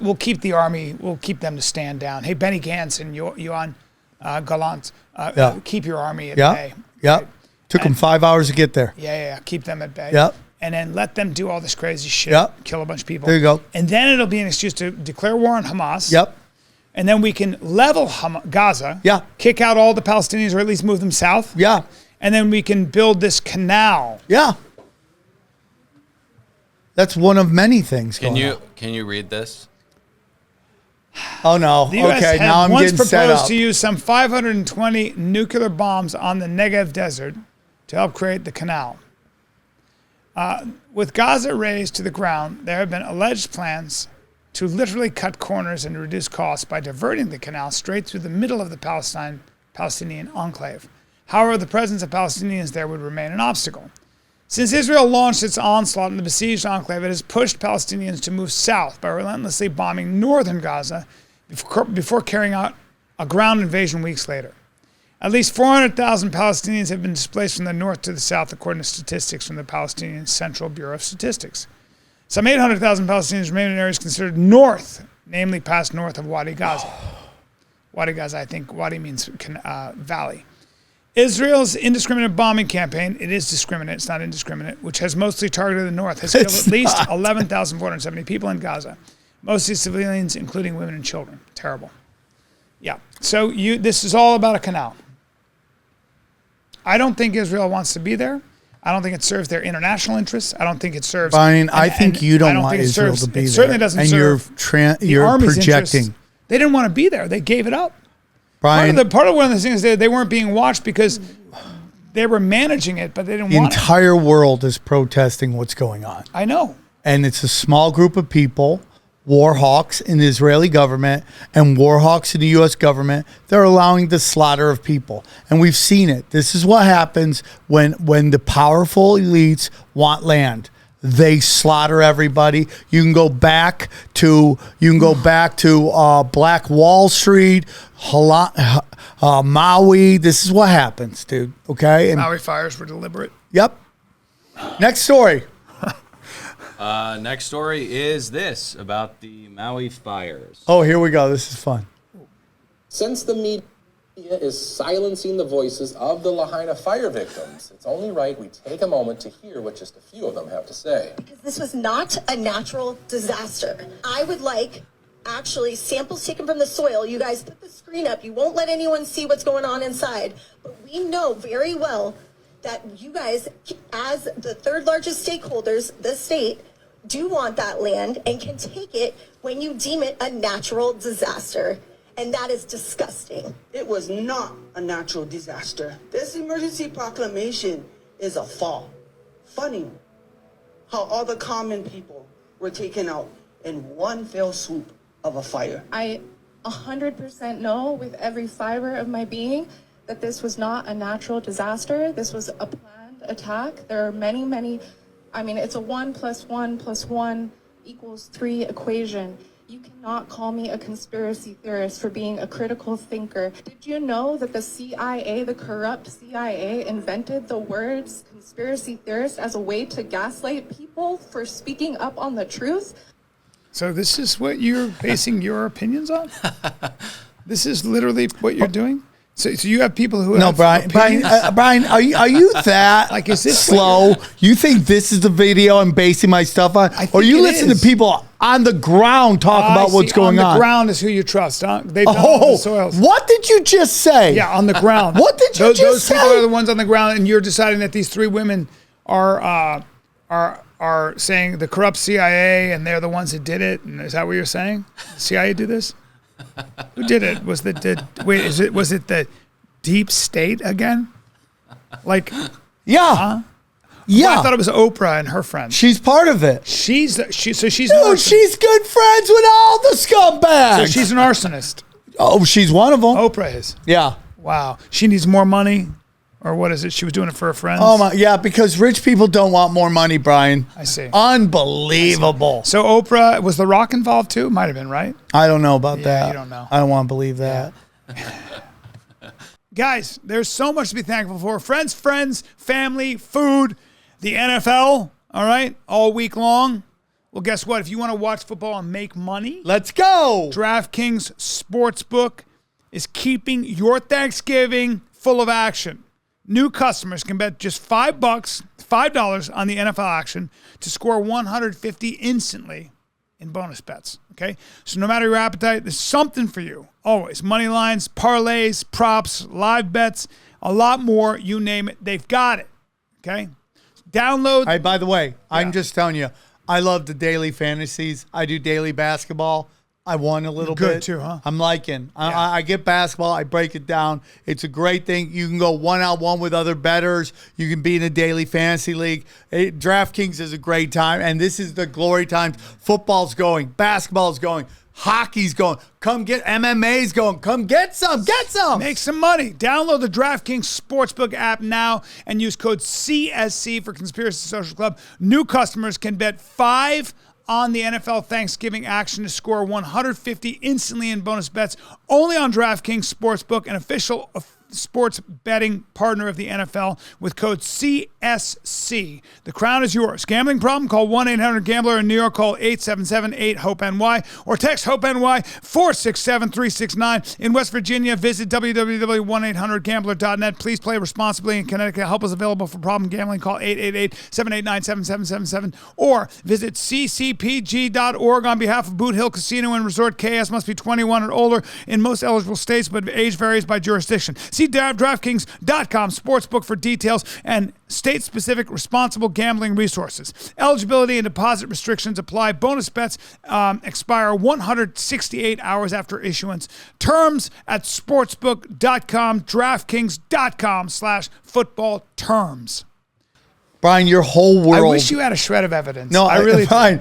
We'll keep the army. We'll keep them to stand down. Hey, Benny Gantz and Yoav Gallant, keep your army at bay. Yeah. Right? Took them 5 hours to get there. Yeah. Keep them at bay. Yep. And then let them do all this crazy shit. Yep. Kill a bunch of people. There you go. And then it'll be an excuse to declare war on Hamas. Yep. And then we can level Gaza. Yeah. Kick out all the Palestinians, or at least move them south. Yeah. And then we can build this canal. Yeah. That's one of many things. Can you read this? Oh no! The U.S. Okay, had now I'm once getting set proposed up. to use some 520 nuclear bombs on the Negev desert to help create the canal. With Gaza razed to the ground, there have been alleged plans to literally cut corners and reduce costs by diverting the canal straight through the middle of the Palestinian enclave. However, the presence of Palestinians there would remain an obstacle. Since Israel launched its onslaught in the besieged enclave, it has pushed Palestinians to move south by relentlessly bombing northern Gaza before carrying out a ground invasion weeks later. At least 400,000 Palestinians have been displaced from the north to the south, according to statistics from the Palestinian Central Bureau of Statistics. Some 800,000 Palestinians remain in areas considered north, namely past north of Wadi Gaza. Wadi Gaza, I think Wadi means valley. Israel's indiscriminate bombing campaign, it is discriminate, it's not indiscriminate, which has mostly targeted the north, has killed at least 11,470 people in Gaza, mostly civilians, including women and children. Terrible. Yeah. So this is all about a canal. I don't think Israel wants to be there. I don't think it serves their international interests. I don't think it serves. Brian, I think you don't want Israel to be there. It certainly doesn't serve you're Army's projecting. Interests. They didn't want to be there. They gave it up. Brian, part of one of the things they weren't being watched because they were managing it, but they didn't want it. The entire world is protesting what's going on. I know. And it's a small group of people, war hawks in the Israeli government and war hawks in the U.S. government. They're allowing the slaughter of people. And we've seen it. This is what happens when the powerful elites want land. They slaughter everybody. You can go back to Black Wall Street, Maui. This is what happens, dude. Okay. And Maui fires were deliberate. Yep. Next story. Next story is this about the Maui fires. Oh, here we go. This is fun. Since the media is silencing the voices of the Lahaina fire victims, it's only right we take a moment to hear what just a few of them have to say. This was not a natural disaster. I would like actually samples taken from the soil. You guys put the screen up. You won't let anyone see what's going on inside. But we know very well that you guys, as the third largest stakeholders, the state, do want that land and can take it when you deem it a natural disaster. And that is disgusting. It was not a natural disaster. This emergency proclamation is a fall. Funny how all the common people were taken out in one fell swoop of a fire. I 100% know with every fiber of my being that this was not a natural disaster. This was a planned attack. There are many, it's a 1 + 1 + 1 = 3 equation. You cannot call me a conspiracy theorist for being a critical thinker. Did you know that the CIA, the corrupt CIA, invented the words conspiracy theorist as a way to gaslight people for speaking up on the truth? So this is what you're basing your opinions on? This is literally what you're doing? So you have people who No, have Bryan, Bryan, are you that like, is this slow? You think this is the video I'm basing my stuff on? Or you listen to people on the ground talk about what's going on? On the ground is who you trust, huh? They've done all the soils. What did you just say? Yeah, on the ground. What did you just say? Those people are the ones on the ground, and you're deciding that these 3 women are saying the corrupt CIA, and they're the ones that did it. And is that what you're saying? The CIA do this? Who did it? Was it the deep state again? Like, yeah, huh? Yeah. Well, I thought it was Oprah and her friends. She's part of it. She's Dude, she's good friends with all the scumbags. So she's an arsonist. Oh, she's one of them. Oprah is. Yeah. Wow. She needs more money, or what is it? She was doing it for her friends. Oh my, yeah, because rich people don't want more money, Bryan. I see. Unbelievable. So Oprah, was The Rock involved too? Might have been, right? I don't know about that. You don't know. I don't want to believe that. Guys, there's so much to be thankful for. Friends, family, food, the NFL, all right, all week long. Well, guess what? If you want to watch football and make money, let's go. DraftKings Sportsbook is keeping your Thanksgiving full of action. New customers can bet just $5 on the NFL action to score $150 instantly in bonus bets, okay? So no matter your appetite, there's something for you. Always. Money lines, parlays, props, live bets, a lot more, you name it, they've got it, okay? Download. Hey, by the way, I'm just telling you, I love the daily fantasies. I do daily basketball. I won a little bit. Good too, huh? I'm liking. I get basketball. I break it down. It's a great thing. You can go one-on-one with other bettors. You can be in a daily fantasy league. DraftKings is a great time, and this is the glory times. Football's going. Basketball's going. Hockey's going. Come get MMA's going. Come get some. Get some. Make some money. Download the DraftKings Sportsbook app now and use code CSC for Conspiracy Social Club. New customers can bet $5 on the NFL Thanksgiving action to score $150 instantly in bonus bets only on DraftKings Sportsbook, an official sports betting partner of the NFL, with code CSC. The crown is yours. Gambling problem? Call 1-800-GAMBLER. In New York, call 877-8-HOPE-NY or text HOPE-NY 467-369. In West Virginia, visit www.1800gambler.net. Please play responsibly. In Connecticut, help is available for problem gambling. Call 888-789-7777 or visit ccpg.org on behalf of Boot Hill Casino and Resort. KS must be 21 or older in most eligible states, but age varies by jurisdiction. See DraftKings.com Sportsbook for details and state-specific responsible gambling resources. Eligibility and deposit restrictions apply. Bonus bets expire 168 hours after issuance. Terms at sportsbook.com, DraftKings.com/football terms. Bryan, your whole world. I wish you had a shred of evidence. No, I really Bryan,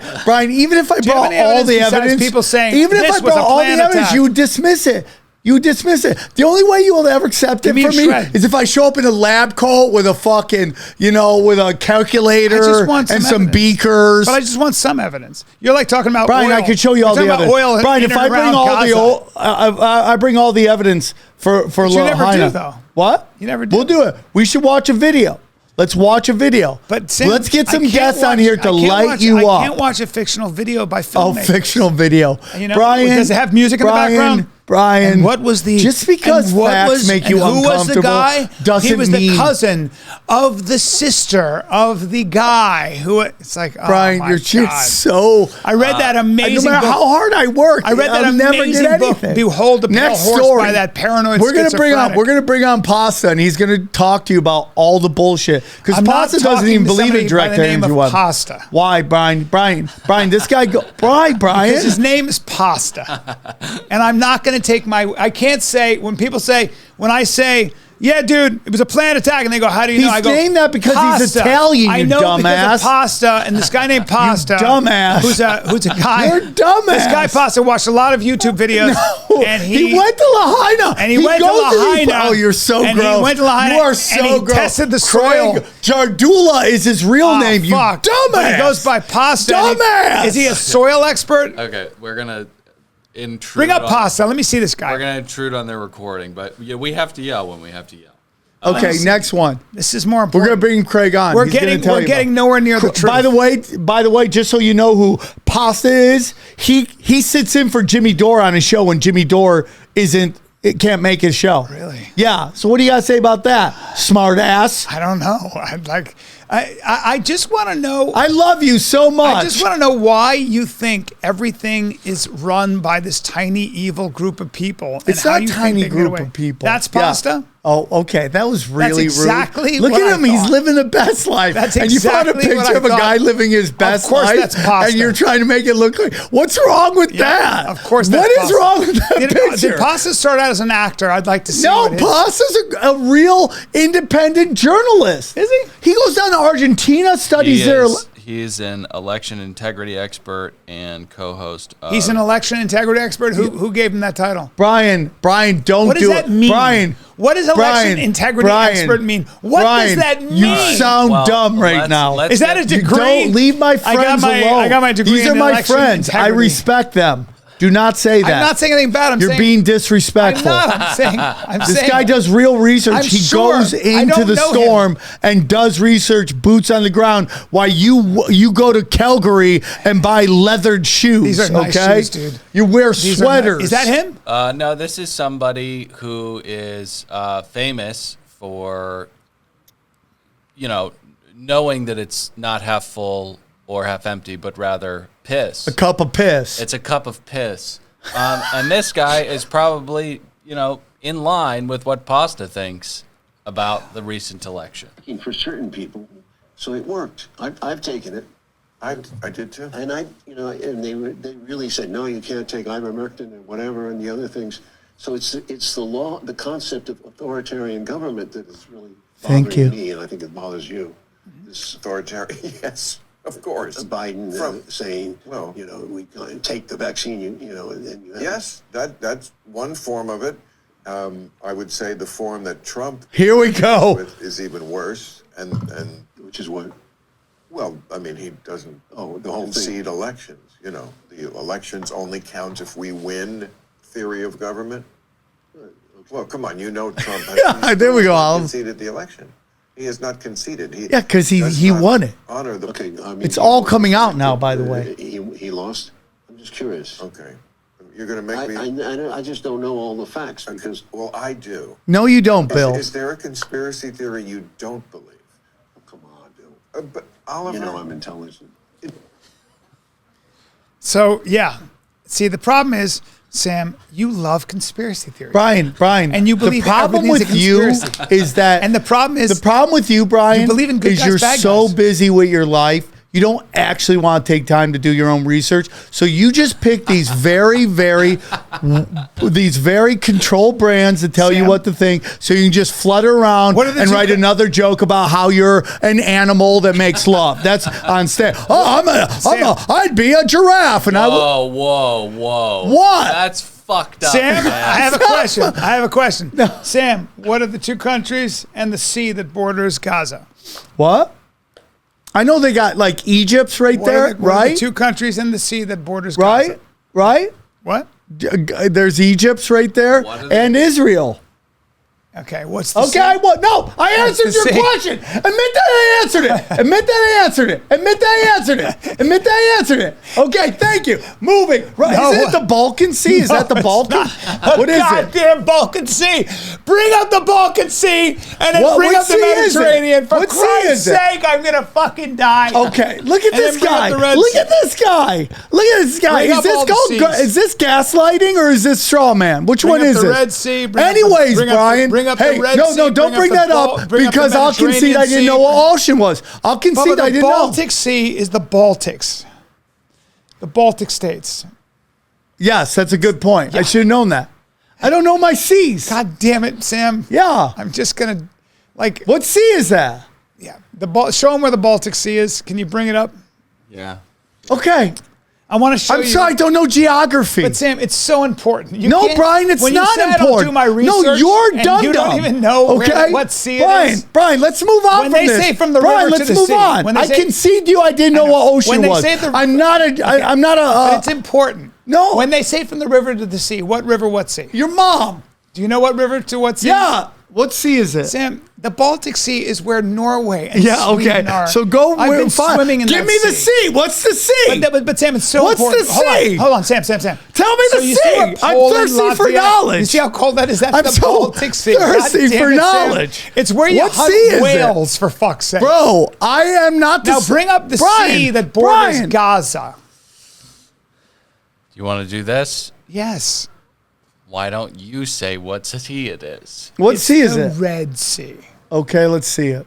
even if I brought all the evidence, people saying even if I brought all the evidence, you would dismiss it. You dismiss it. The only way you will ever accept it from me is if I show up in a lab coat with a fucking, with a calculator and some beakers. But I just want some evidence. You're like talking about Bryan, oil. I could show you all the evidence. Bryan, if I bring all the oil, I bring all the evidence for but you never do, though. What? You never do. We'll do it. We should watch a video. Let's watch a video. But Sam, let's get some guests on here to light you up. I can't watch a fictional video by filmmakers. Oh, fictional video. Bryan, does it have music in the background? Bryan, and what was the just because facts make you uncomfortable? Who was the guy? Doesn't he was mean the cousin of the sister of the guy who. It's like, oh Bryan, my you're God. just so. I read that amazing. No matter book. how hard I work, I read that amazing book. Behold the Pale Horse by that paranoid. We're gonna bring on Pasta, and he's gonna talk to you about all the bullshit because Pasta doesn't even believe in direct energy. Pasta. Why, Bryan? Bryan, this guy go. Why, Bryan? Because his name is Pasta, and I'm not gonna take my. I can't say when I say, yeah, dude, it was a planned attack, and they go, how do you know? I go, he's named that because Pasta. he's Italian, I know dumbass. Because of Pasta, and this guy named Pasta, you dumbass, who's a guy. You're dumbass. This guy Pasta watched a lot of YouTube videos, and he went to Lahaina, and he went to Lahaina. Oh, you're so and gross. He went to Lahaina. You are so and he gross. Tested the soil. Jardula is his real name. You fuck. dumbass. But he goes by Pasta. Dumbass. Is he a soil expert? Okay, we're gonna. Bring up Pasta. Let me see this guy. We're going to intrude on their recording, but yeah, we have to yell when we have to yell. Okay, next one. This is more important. We're going to bring Craig on. We're getting nowhere near the truth. By the way, just so you know who Pasta is, he sits in for Jimmy Dore on his show when Jimmy Dore isn't it can't make his show. Really? Yeah. So what do you got to say about that? Smart ass. I don't know. I just want to know. I love you so much. I just want to know why you think everything is run by this tiny evil group of people. It's not a tiny group of people. That's pasta? Yeah. Oh, okay. That was really exactly rude. Look what at him. I He's thought. living the best life. That's and you found a exactly what picture I of a thought. guy living his best Of course life. that's pasta. And you're trying to make it look like, what's wrong with that? Of course that's What is pasta. wrong with that picture? Did Pasta start out as an actor? I'd like to see No, what his- Pasta's a real independent journalist. Is he? He goes down to Argentina, studies there. He's an election integrity expert and co-host of... He's an election integrity expert. Who gave him that title? Brian, don't What does do that it. mean? Brian, What does election integrity expert mean? What does that mean? You sound dumb right now. Is that a degree? Don't leave my friends alone. I got my degree These in are my election friends. I integrity. respect them. Do not say that. I'm not saying anything bad. You're being disrespectful. I'm saying. This guy does real research. He goes into the storm and does research, boots on the ground, while you go to Calgary and buy leathered shoes. These are nice shoes, dude. You wear sweaters. Is that him? No, this is somebody who is famous for, knowing that it's not half full or half empty, but rather piss. A cup of piss. It's a cup of piss. And this guy is probably, in line with what Pasta thinks about the recent election. For certain people, so it worked. I've taken it. I did too. And and they really said, no, you can't take ivermectin and whatever and the other things. So it's the law, the concept of authoritarian government that is really bothering me, and I think it bothers you. This authoritarian, yes. Of course. Biden saying, well, we take the vaccine, and you have yes, that's one form of it. I would say the form that Trump Here we go. is even worse, and which is what? Well, I mean, he doesn't the whole concede elections. The elections only count if we win. Theory of government. Well, come on, Trump has there we go. conceded the election. He has not conceded. Because he won it. Honor the. Okay, it's all coming out now, by the way. He lost. I'm just curious. Okay, you're going to make me. I just don't know all the facts because. Well, I do. No, you don't, Bill. Is there a conspiracy theory you don't believe? Oh, come on, Bill. But Oliver, I'm intelligent. So yeah, see the problem is, Sam, you love conspiracy theories. Brian, and you believe the problem with you is that, and the problem with you, Brian, you believe in good is guys, you're bad so guys. busy with your life. You don't actually want to take time to do your own research. So you just pick these very controlled brands that tell you what to think. So you can just flutter around and write another joke about how you're an animal that makes love. That's on stage. Oh, I'd be a giraffe. And Whoa. What? That's fucked up. Sam, man. I have a question. No. Sam, what are the two countries and the sea that borders Gaza? What? I know they got like Egypt's right there, what are right? the two countries and the sea that borders Gaza? Right? What? There's Egypt's right there and Israel. Okay, what's the Okay, no, I answered your question. Admit that I answered it. Admit that I answered it. Admit that I answered it. Admit that I answered it. Okay, thank you. Moving. Right. No, is it the Balkan Sea? Is that the Balkan? What is it? Goddamn Balkan Sea. Bring up the Balkan Sea and then bring up the Mediterranean. For Christ's sake, I'm going to fucking die. Okay, look at this guy. Look at this guy. Look at this guy. Is this gaslighting or is this straw man? Which one is it? Red Sea. Anyways, Brian. Hey, no, don't bring that up because I'll concede I didn't know what ocean was. I'll concede I didn't know. The Baltic Sea is the Baltics. The Baltic states. Yes, that's a good point. Yeah. I should have known that. I don't know my seas. God damn it, Sam. Yeah. I'm just going to, What sea is that? Yeah. Show them where the Baltic Sea is. Can you bring it up? Yeah. Okay. I want to show you. I'm sorry, I don't know geography. But Sam, it's so important. Brian, it's not important. I don't do my research, no, you're dumb. You don't even know what sea it is. Brian, let's move on when from this. When they say from the river to the sea. Let's move on. I concede to you I didn't know what ocean was. I'm not a... But it's important. No. When they say from the river to the sea, what river, what sea? Your mom. Do you know what river to what sea? Yeah. What sea is it? Sam, the Baltic Sea is where Norway and Yeah, okay. Sweden are. So go I've been swimming in Give that me the sea. What's the sea? But Sam, it's so What's important. the sea? Hold on, Sam. Tell me So the you sea. see where I'm Poland, thirsty for Latvia- knowledge. You see how cold that is? That's I'm the so Baltic Sea. thirsty God damn for it, Sam. knowledge. It's where you What hunt sea is it? whales, for fuck's sake. Bro, I am not the Now bring up the Bryan, sea that borders Bryan. Gaza. You want to do this? Yes. Why don't you say what sea it is? What It's sea is the it? Red Sea. Okay, let's see it.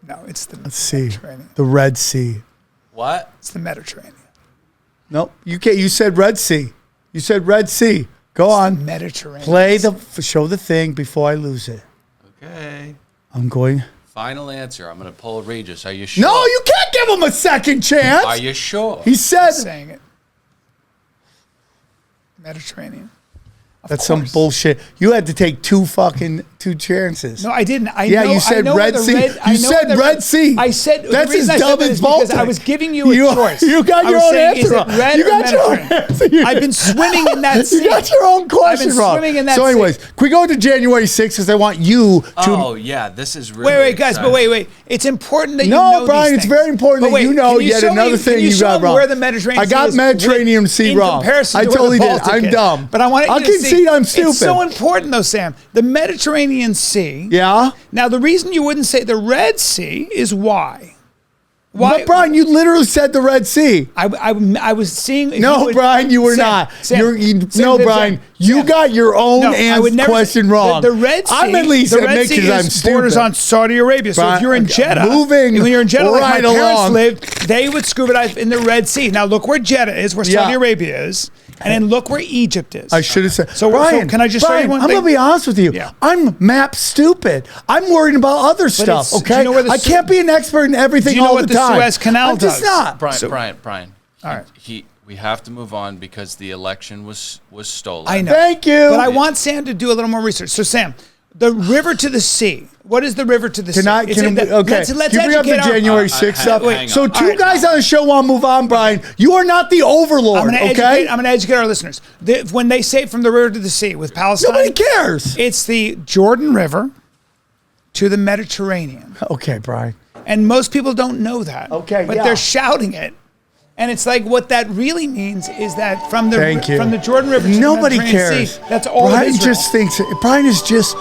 No, it's the Let's see. Mediterranean. The Red Sea. What? It's the Mediterranean. Nope. You can't. You said Red Sea. You said Red Sea. Go on. Mediterranean. Show the thing before I lose it. Okay. I'm going. Final answer. I'm going to pull Regis. Are you sure? No, you can't give him a second chance. Are you sure? He said. I'm saying it. Mediterranean. Of That's course. some bullshit. You had to take two chances. No, I didn't. You said Red Sea. You said Red Sea. I said that's the reason as I said dumb that as is because Baltic. I was giving you a choice. You got I your was own saying, answer is it wrong. red You or got your own Mediterranean? answer. I've been swimming in that sea. You got your own question I've been wrong. swimming in that So, anyways, sea. can we go to January 6th because I want you to. Oh, yeah. This is really Wait, guys, exciting. but wait. It's important that you No, know Brian, these it's things. very important But that you know can yet show another me- thing can you show got me wrong. Where the Mediterranean I got Sea is Mediterranean Sea in wrong. comparison I to where totally the did. Baltic I'm is. dumb. But I want you I'll to see. concede I'm stupid. It's so important, though, Sam. The Mediterranean Sea. Yeah? Now, the reason you wouldn't say the Red Sea is why. But Brian, you literally said the Red Sea. I was seeing. if No, you would- Brian, you were Sam, not. Sam, No, Sam, Brian, Sam, you Sam. got your own No, I would never question say- wrong. The Red Sea. I'm at least the Red admit Sea because I'm is borders stupid. on Saudi Arabia. So Brian, if you're in okay, Jeddah, moving when you're in Jeddah, like right my parents along. lived, they would scuba dive in the Red Sea. Now look where Jeddah is, where Saudi Yeah. Arabia is, and then look where Egypt is. I should have said. So, Brian, can I just show you Brian, one I'm thing? gonna be honest with you. Yeah. I'm map stupid. I'm worried about other stuff. it's- do Okay, you know where the I Su- can't be an expert in everything Do you know all what the the time. Suez Canal I'm just does? not. Brian. All right. We have to move on because the election was stolen. I know. Thank you. But I want Sam to do a little more research. So, Sam, the river to the sea. What is the river to the sea? Okay, Let's can you bring up the educate our- January 6th stuff? hang on. So two All right. guys on the show want to move on, Brian. You are not the overlord, I'm going okay? to educate our listeners. When they say from the river to the sea with Palestine, Nobody cares. It's the Jordan River to the Mediterranean. Okay, Brian. And most people don't know that. Okay, But yeah. they're shouting it. And it's like what that really means is that from the Thank you. from the Jordan River to Nobody the Mediterranean cares. Sea, that's all Brian of Israel. just thinks Brian is just.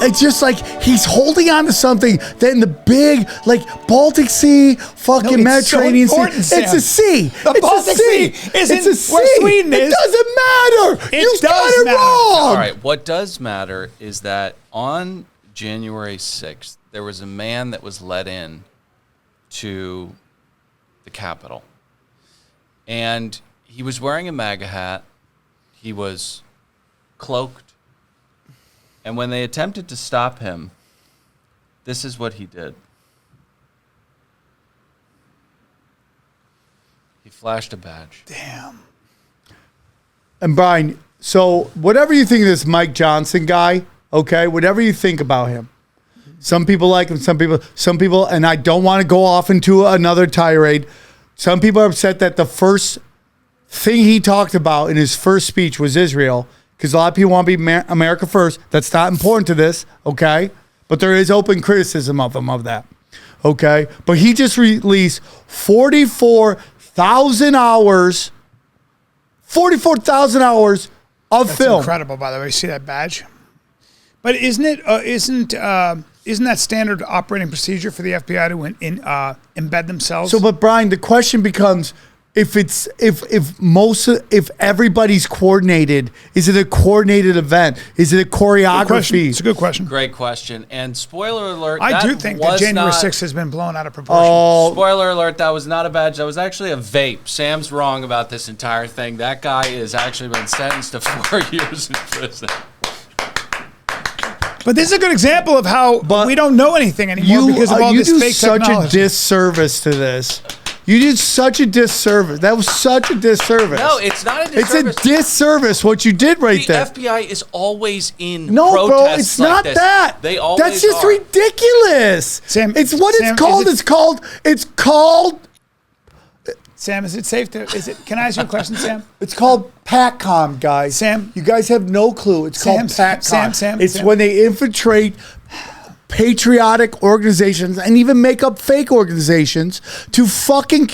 It's just like he's holding on to something that in the big, like Baltic Sea, fucking No, it's Mediterranean so important, Sea. It's Sam. a sea. The it's Baltic a sea. Sea isn't it's a sea. where Sweden is. It doesn't matter. It You got does it matter. wrong. All right. What does matter is that on January 6th, there was a man that was let in to the Capitol. And he was wearing a MAGA hat. He was cloaked. And when they attempted to stop him, this is what he did. He flashed a badge. Damn. And Brian, so whatever you think of this Mike Johnson guy, okay, whatever you think about him, some people like him, some people, and I don't want to go off into another tirade. Some people are upset that the first thing he talked about in his first speech was Israel, because a lot of people want to be America first. That's not important to this, okay? But there is open criticism of him of that, okay? But he just released 44,000 hours of That's film. incredible, by the way. See that badge? But isn't that standard operating procedure for the FBI to embed themselves? So, but Brian, the question becomes: if everybody's coordinated, is it a coordinated event? Is it a choreography? It's a good question. Great question. And spoiler alert, I do think that January 6th has been blown out of proportion. Spoiler alert, that was not a badge. That was actually a vape. Sam's wrong about this entire thing. That guy has actually been sentenced to 4 years in prison. But this is a good example of how we don't know anything anymore because of all this fake technology. You do such a disservice to this. You did such a disservice. That was such a disservice. No, it's not a disservice. It's a disservice what you did right there. The FBI is always in No, protests bro, it's like not this. that. They always That's just are. ridiculous. Sam, it's what Sam, it's called. is It's called. Sam, is it safe to? Can I ask you a question, Sam? It's called PATCOM, guys. Sam, you guys have no clue. It's called PATCOM. Sam. It's when they infiltrate patriotic organizations and even make up fake organizations to fucking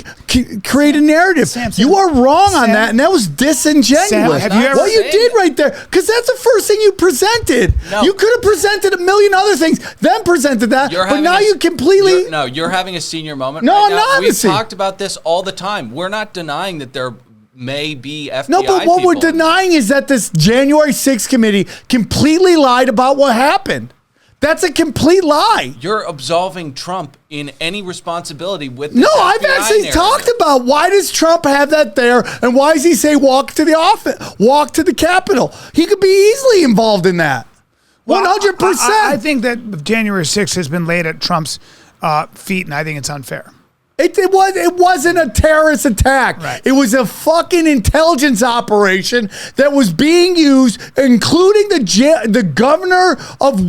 create a narrative. Sam, you are wrong on that, and that was disingenuous. Sam, have you ever what you did right there, because that's the first thing you presented. No. You could have presented a million other things, then presented that, but now you completely... You're having a senior moment. No, right I'm now. not. We've talked about this all the time. We're not denying that there may be FBI No, but what we're denying is that this January 6th committee completely lied about what happened. That's a complete lie. You're absolving Trump in any responsibility with this No, FBI I've actually narrative. talked about why does Trump have that there, and why does he say walk to the office, walk to the Capitol? He could be easily involved in that. 100%. I think that January 6th has been laid at Trump's feet, and I think it's unfair. It wasn't a terrorist attack. Right. It was a fucking intelligence operation that was being used, including the governor of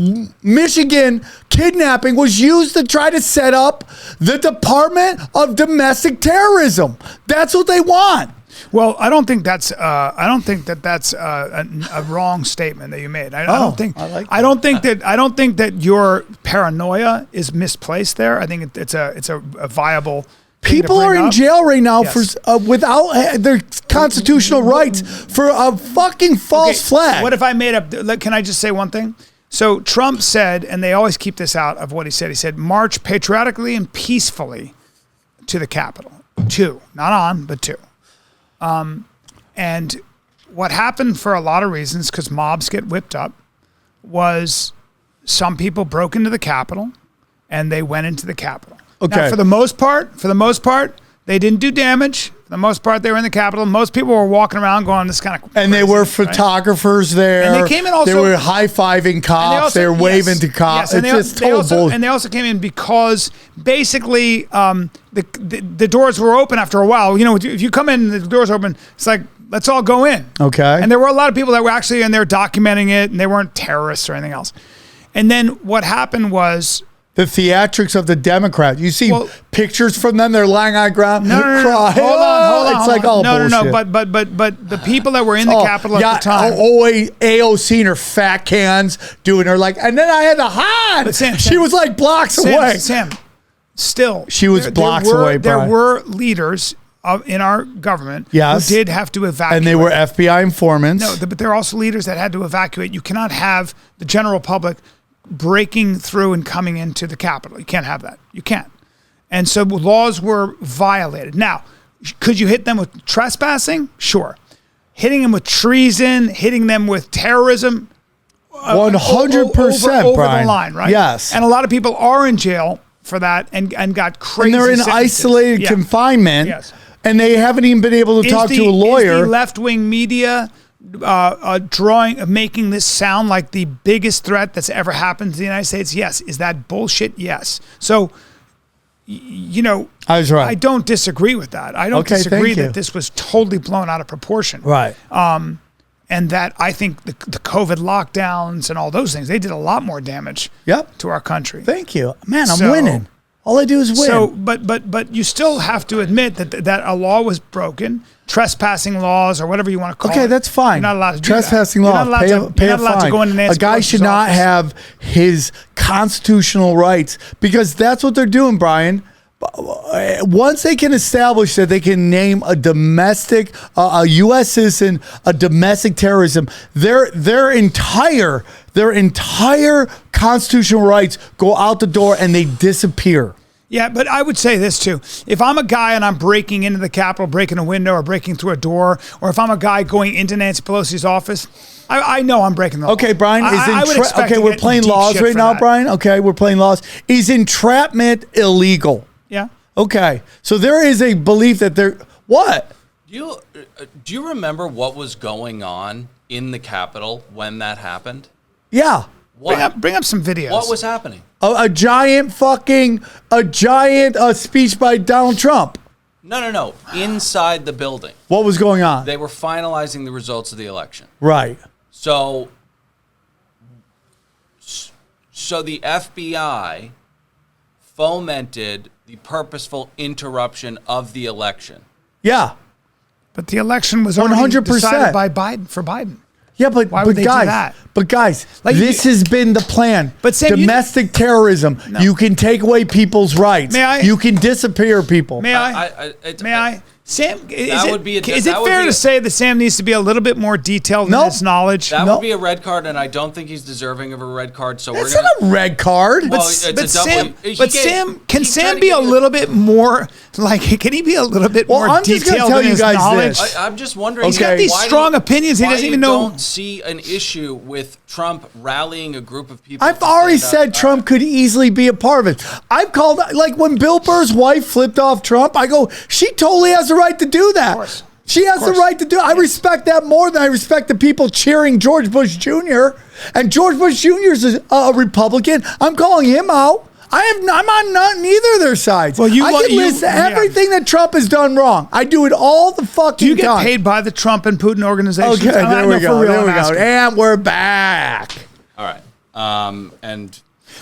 Michigan kidnapping was used to try to set up the Department of Domestic Terrorism. That's what they want. Well, I don't think that's a wrong statement that you made. I don't think that your paranoia is misplaced there. I think it's a viable. People are in jail right now for without their constitutional rights for a fucking false flag. What if I made up? Can I just say one thing? So Trump said, and they always keep this out of what he said. He said, "March patriotically and peacefully to the Capitol." Not on, but to. And what happened for a lot of reasons, because mobs get whipped up, was some people broke into the Capitol and they went into the Capitol. Okay. Now, for the most part, they didn't do damage. For the most part, they were in the Capitol. Most people were walking around going, this kind of crazy, and they were photographers there. And they came in also. They were high-fiving cops. They were waving to cops. Yes, it's just total bullshit. And they also came in because basically the doors were open after a while. You know, if you come in and the doors open, it's like, let's all go in. Okay. And there were a lot of people that were actually in there documenting it, and they weren't terrorists or anything else. And then what happened was... the theatrics of the Democrats. You see pictures from them. They're lying on the ground. No. Cry. Hold on. It's like all bullshit. No. But the people that were in the Capitol at the time. AOC and her fat cans doing her like, and then I had to hide. But Sam, she was like blocks away. Sam, still. She was blocks away, Brian. There were leaders in our government who did have to evacuate. And they were FBI informants. No, but there are also leaders that had to evacuate. You cannot have the general public breaking through and coming into the Capitol. You can't have that. You can't. And so laws were violated. Now, could you hit them with trespassing? Sure. Hitting them with treason, hitting them with terrorism. 100%, over Brian. the line, right? Yes. And a lot of people are in jail for that and got crazy. And they're in sentences. isolated confinement. Yes. And they haven't even been able to talk to a lawyer. Is the left-wing media making this sound like the biggest threat that's ever happened to the United States? Yes. Is that bullshit? Yes. So, you know, I was right. I don't disagree with that. I don't disagree that this was totally blown out of proportion. Right. And that I think the COVID lockdowns and all those things, they did a lot more damage to our country. Thank you. Man, I'm winning. All I do is win. So, but you still have to admit that a law was broken, trespassing laws or whatever you want to call it. Okay, that's fine. You're not allowed to do trespassing that. laws. Pay a fine. To go into Nancy a guy Pelosi's should not office. have his constitutional rights because that's what they're doing, Brian. Once they can establish that they can name a domestic, a U.S. citizen, a domestic terrorism, their entire constitutional rights go out the door and they disappear. Yeah, but I would say this too. If I'm a guy and I'm breaking into the Capitol, breaking a window or breaking through a door, or if I'm a guy going into Nancy Pelosi's office, I know I'm breaking the law. Okay, Brian. We're playing laws right now, Brian. Okay, we're playing laws. Is entrapment illegal? Yeah. Okay, so there is a belief that what? Do you remember what was going on in the Capitol when that happened? Yeah. Bring up some videos. What was happening? A giant speech by Donald Trump. No. Inside the building. What was going on? They were finalizing the results of the election. Right. So the FBI fomented the purposeful interruption of the election. Yeah. But the election was already 100% decided by Biden for Biden. Yeah, but why would they guys, do that? But guys, Like, this has been the plan. But Sam, domestic terrorism. No. You can take away people's rights. May I? You can disappear people. May I? May I? Sam, is it fair to say that Sam needs to be a little bit more detailed in his knowledge? That would be a red card, and I don't think he's deserving of a red card. So That's not a red card. Well, Sam, can Sam be a little bit more like? Can he be a little bit more I'm just detailed gonna tell in you his guys knowledge? this. I'm just wondering. He's got these strong opinions. He doesn't even know. Don't see an issue with Trump rallying a group of people. I've already said Trump could easily be a part of it. I've called, like when Bill Burr's wife flipped off Trump, I go, she totally has the right to do that. She has the right to do it. I respect that more than I respect the people cheering George Bush Jr. And George Bush Jr. is a Republican. I'm calling him out. I'm on neither of their sides. Well, I can list everything that Trump has done wrong. I do it all the fucking time. Do you get paid by the Trump and Putin organizations? Okay, there we go. There we go. And we're back. All right.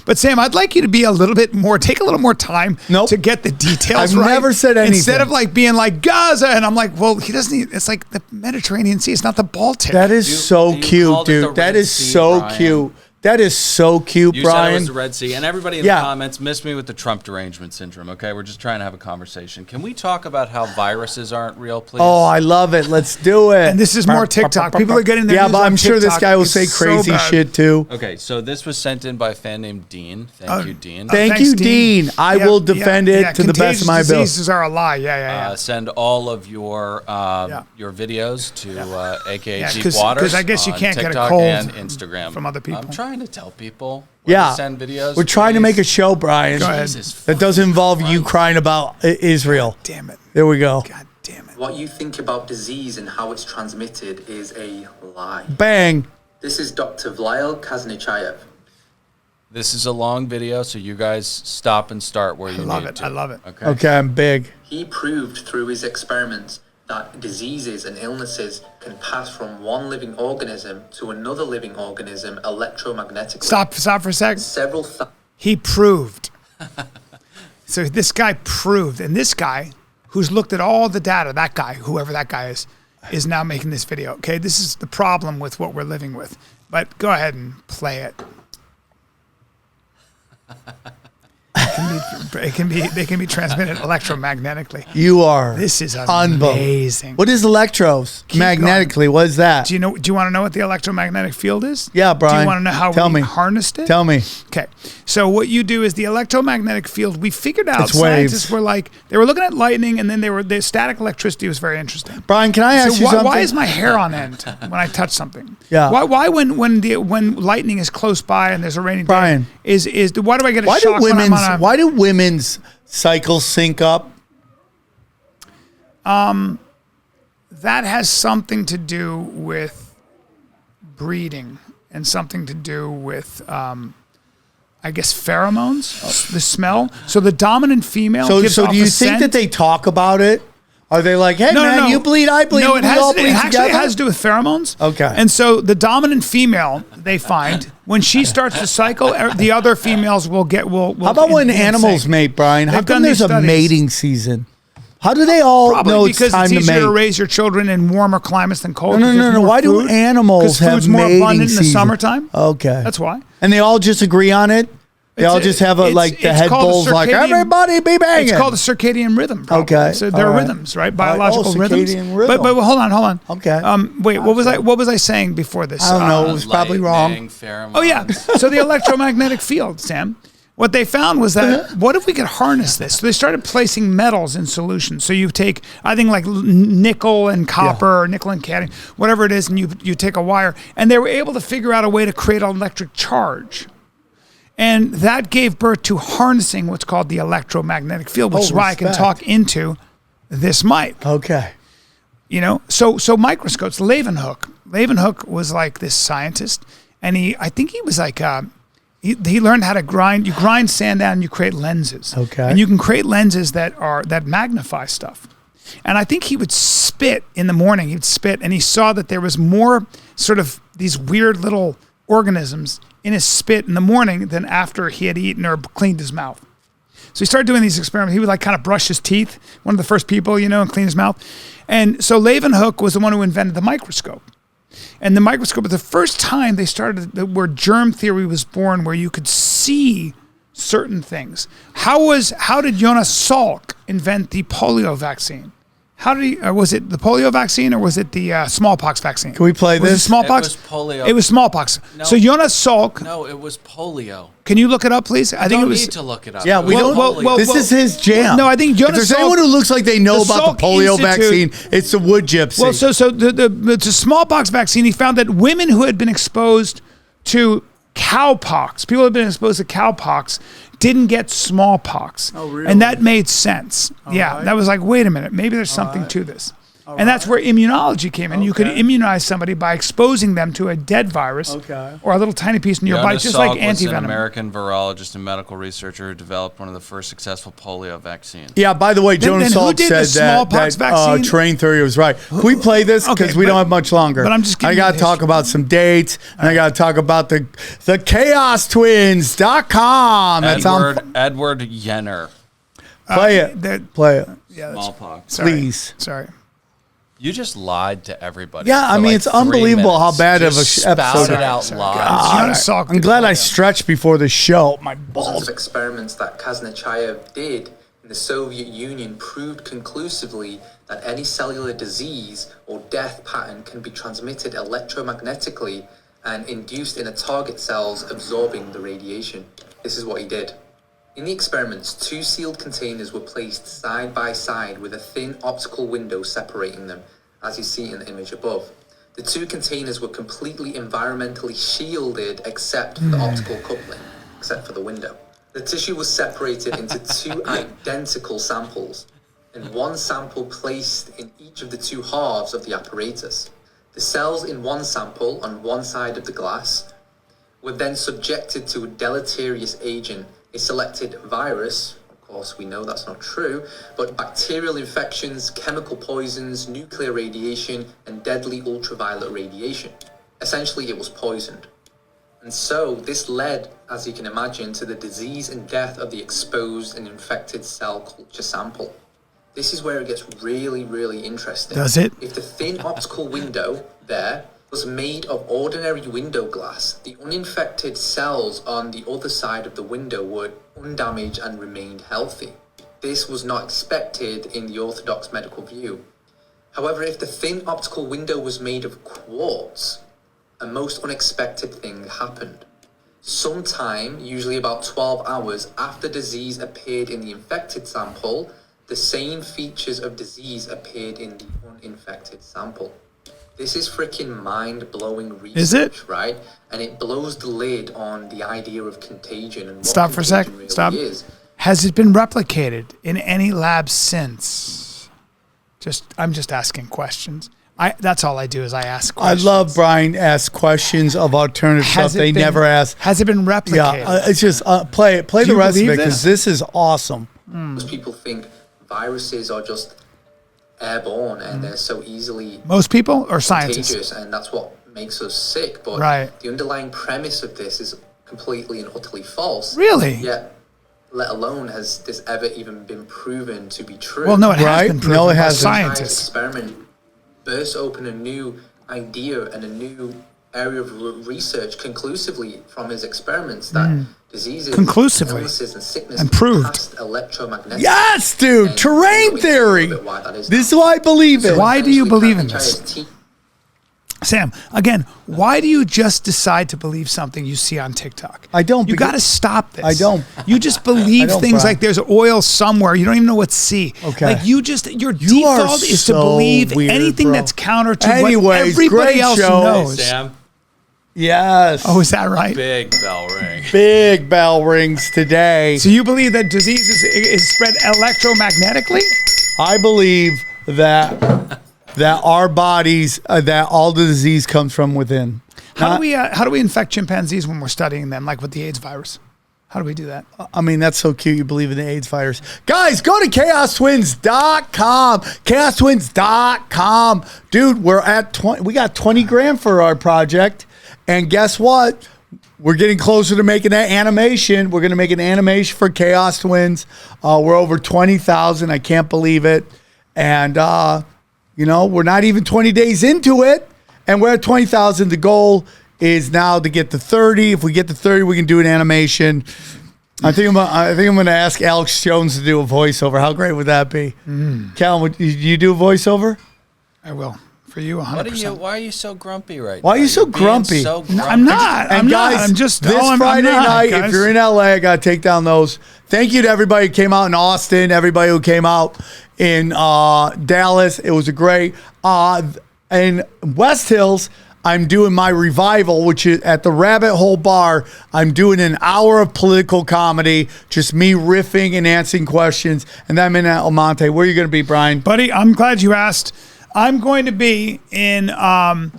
But Sam, I'd like you to be take a little more time to get the details I've right. never said anything. Instead of like being like Gaza, and I'm like, well, he doesn't. It's like the Mediterranean Sea. It's not the Baltic. That is so cute, dude. That is so cute. That is so cute, You Bryan. said it was the Red Sea. And everybody in the comments missed me with the Trump derangement syndrome, okay? We're just trying to have a conversation. Can we talk about how viruses aren't real, please? Oh, I love it. Let's do it. And this is more TikTok. People are getting their news but on I'm sure this TikTok. guy will It's say so crazy bad. shit too. Okay, so this was sent in by a fan named Dean. Thank you, Dean. Thank you, Dean. I will defend it to the best of my ability. Diseases are a lie. Yeah. Send all of your videos to AKA Deep because Waters I guess you on can't get a TikTok cold and Instagram from other people. I'm trying to tell people where to send videos. We're trying to make a show, Bryan, Go ahead. that doesn't involve you crying about Israel. Damn it. There we go. God damn it. What you think about disease and how it's transmitted is a lie. Bang. This is Dr. Vladimir Kaznichayev. This is a long video, so you guys stop and start where you need to. I love it. Okay, I'm big. He proved through his experiments that diseases and illnesses can pass from one living organism to another living organism electromagnetically. Stop for a second. He proved. So this guy proved, and this guy who's looked at all the data, that guy, whoever that guy is now making this video. Okay, this is the problem with what we're living with. But go ahead and play it. They can be transmitted electromagnetically. You are. This is unbelievable. amazing. What is electros? Magnetically, what is that? Do you want to know what the electromagnetic field is? Yeah, Bryan. Do you want to know how we harnessed it? Tell me. Okay. So what you do is the electromagnetic field. We figured out It's scientists waves. were like they were looking at lightning, and then the static electricity was very interesting. Bryan, can I ask you something? Why is my hair on end when I touch something? Yeah. Why when lightning is close by and there's a rainy day? Bryan, why do I get a shock when I'm on a? Why do women's cycles sync up? That has something to do with breeding and something to do with, I guess, pheromones, the smell. So the dominant female. gives So off do you a think scent. that they talk about it? Are they like, hey man, you bleed, I bleed, No, we it all bleed actually together? has to do with pheromones. Okay. And so the dominant female, they find when she starts to cycle, the other females will How about when animals mate, Bryan? How They've come done there's these a studies. mating season? How do they all Probably know it's because time it's to easier mate? to raise your children in warmer climates than cold. No. Why do animals have Because food's more mating abundant in the season? summertime. Okay. That's why. And they all just agree on it? They all just have the head bulls like, everybody be banging. It's called a circadian rhythm. Probably. Okay. So there are All right. rhythms, right? Biological rhythms. circadian rhythm. But hold on. Okay. Wait, what was I saying before this? I don't know. It was probably wrong. Oh yeah. So the electromagnetic field, Sam. What they found was that what if we could harness this? So they started placing metals in solutions. So you take, I think like nickel and copper, or nickel and cadmium, whatever it is, and you take a wire, and they were able to figure out a way to create an electric charge. And that gave birth to harnessing what's called the electromagnetic field, which is why I can talk into this mic. Okay. You know, so microscopes. Leeuwenhoek was like this scientist, and I think he was like he learned how to grind. You grind sand down, and you create lenses. Okay. And you can create lenses that magnify stuff. And I think he would spit in the morning. He'd spit, and he saw that there was more sort of these weird little organisms in his spit in the morning than after he had eaten or cleaned his mouth. So he started doing these experiments. He would like kind of brush his teeth, one of the first people, and clean his mouth. And so Leeuwenhoek was the one who invented the microscope. And the microscope was the first time they started where germ theory was born, where you could see certain things. How did Jonas Salk invent the polio vaccine? How did he? Was it the polio vaccine or was it the smallpox vaccine? Can we play was this? It smallpox. It was polio. It was smallpox. No. So Jonas Salk. No, it was polio. Can you look it up, please? I think don't it was. need to look it up. Yeah, we don't. This is his jam. No, I think Jonas. If there's Salk, anyone who looks like they know about the polio Institute, vaccine, it's the wood gypsy. Well, so the smallpox vaccine, he found that women who had been exposed to cowpox, people who had been exposed to cowpox, didn't get smallpox. Oh, really? And that made sense. right. That was like, wait a minute, maybe there's something to this. And that's where immunology came in. You could immunize somebody by exposing them to a dead virus or a little tiny piece in your body, just like was an antivenom. American virologist and medical researcher who developed one of the first successful polio vaccines. Yeah, by the way, Jonas then who Salk did the said smallpox that vaccine? train theory was right. Can we play this? Because we don't have much longer. But I'm just giving I you got to the talk history. about some dates, and I got to talk about the chaostwins.com. That's Edward Jenner. Play it. Play it. Yeah, Smallpox. Please. Sorry. You just lied to everybody. Yeah, I for mean, like it's 3 unbelievable how minutes. bad of Just a episode. spouted out Sorry. lies. God, Jonas Salk I'm did glad I polio. stretched before the show. My Dozens balls. of experiments that Kaznechaev did in the Soviet Union proved conclusively that any cellular disease or death pattern can be transmitted electromagnetically and induced in a target cells absorbing the radiation. This is what he did. In the experiments, 2 sealed containers were placed side by side with a thin optical window separating them, as you see in the image above. The 2 containers were completely environmentally shielded except for the optical coupling, except for the window. The tissue was separated into 2 identical samples, and 1 sample placed in each of the 2 halves of the apparatus. The cells in 1 sample on one side of the glass were then subjected to a deleterious agent, a selected virus. Of course, we know that's not true, but bacterial infections, chemical poisons, nuclear radiation, and deadly ultraviolet radiation. Essentially, it was poisoned. And so, this led, as you can imagine, to the disease and death of the exposed and infected cell culture sample. This is where it gets really, really interesting. Does it? If the thin optical window there was made of ordinary window glass, the uninfected cells on the other side of the window were undamaged and remained healthy. This was not expected in the orthodox medical view. However, if the thin optical window was made of quartz, a most unexpected thing happened. Sometime, usually about 12 hours after disease appeared in the infected sample, the same features of disease appeared in the uninfected sample. This is freaking mind-blowing research, Is it? right? And it blows the lid on the idea of contagion and what Stop for a sec. contagion really Stop. is. Has it been replicated in any lab since? I'm just asking questions. That's all I do is I ask questions. I love Bryan asks questions of alternative stuff they never ask. Has it been replicated? Yeah, it's just play the you rest of it believe because this is awesome. Most people think viruses are just airborne and they're so easily Most people or scientists? contagious, and that's what makes us sick. But Right. the underlying premise of this is completely and utterly false. Really? Yet, let alone has this ever even been proven to be true. Well, no, it has Right? been proven No, it by hasn't. Scientists' scientists. experiment burst open a new idea and a new area of research conclusively from his experiments that diseases, Conclusively. illnesses, and sickness And proved. past electromagnetic. Yes, dude. And Terrain we'll theory. explain a bit why that is This is now. why I believe it. Why do you Essentially, believe in Kaznechaev's this? team Sam, again, why do you just decide to believe something you see on TikTok? I don't, You because- got to stop this. I don't. You just believe I don't, things Bryan. like there's oil somewhere. You don't even know what C. Okay. Like your are default is to so believe weird, anything bro. that's counter to what Anyways, everybody great else show. knows. Sam, Yes. Oh, is that right? big bell ring. Big bell rings today. So you believe that disease is spread electromagnetically? I believe that our bodies, that all the disease comes from within. How do we infect chimpanzees when we're studying them, like with the AIDS virus? How do we do that? I mean, that's so cute. You believe in the AIDS virus. Guys, go to chaostwins.com. Chaostwins.com. Dude, we're at 20. We got 20 grand for our project. And guess what? We're getting closer to making that animation. We're going to make an animation for Chaos Twins. We're over 20,000. I can't believe it. And, we're not even 20 days into it. And we're at 20,000. The goal is now to get to 30. If we get to 30, we can do an animation. I think I'm going to ask Alex Jones to do a voiceover. How great would that be? Calvin, would you do a voiceover? I will. For you, 100%. Why are you so grumpy right now? Why are you so grumpy? So grumpy? I'm not. And guys, this Friday night, if you're in LA, I got to take down those. Thank you to everybody who came out in Austin, everybody who came out in Dallas. It was a great. In West Hills, I'm doing my revival, which is at the Rabbit Hole Bar. I'm doing an hour of political comedy, just me riffing and answering questions. And then I'm in El Monte. Where are you going to be, Bryan? Buddy, I'm glad you asked. I'm going to be in, I'll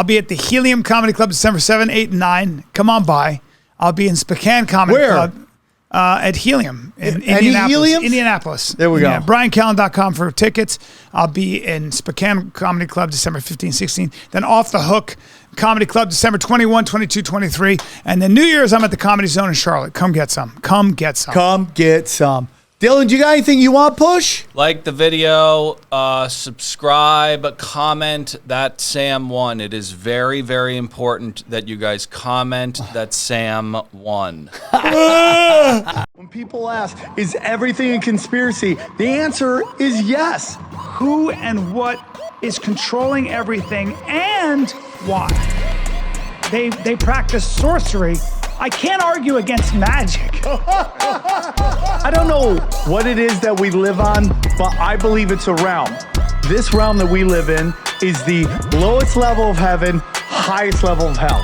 be at the Helium Comedy Club December 7, 8, and 9. Come on by. I'll be in Spokane Comedy Club at Helium in Indianapolis. There we go. BryanCallen.com for tickets. I'll be in Spokane Comedy Club December 15, 16. Then Off the Hook Comedy Club December 21, 22, 23. And then New Year's, I'm at the Comedy Zone in Charlotte. Come get some. Come get some. Come get some. Dylan, do you got anything you want to push? Like the video, subscribe, comment that Sam won. It is very, very important that you guys comment that Sam won. When people ask, is everything a conspiracy? The answer is yes. Who and what is controlling everything and why? They practice sorcery. I can't argue against magic. I don't know what it is that we live on, but I believe it's a realm. This realm that we live in is the lowest level of heaven, highest level of hell.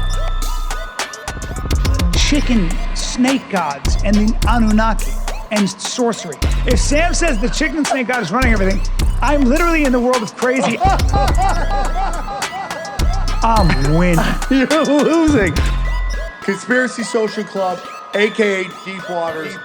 Chicken snake gods and the Anunnaki and sorcery. If Sam says the chicken snake god is running everything, I'm literally in the world of crazy. I'm winning. You're losing. Conspiracy Social Club, a.k.a. Deep Waters.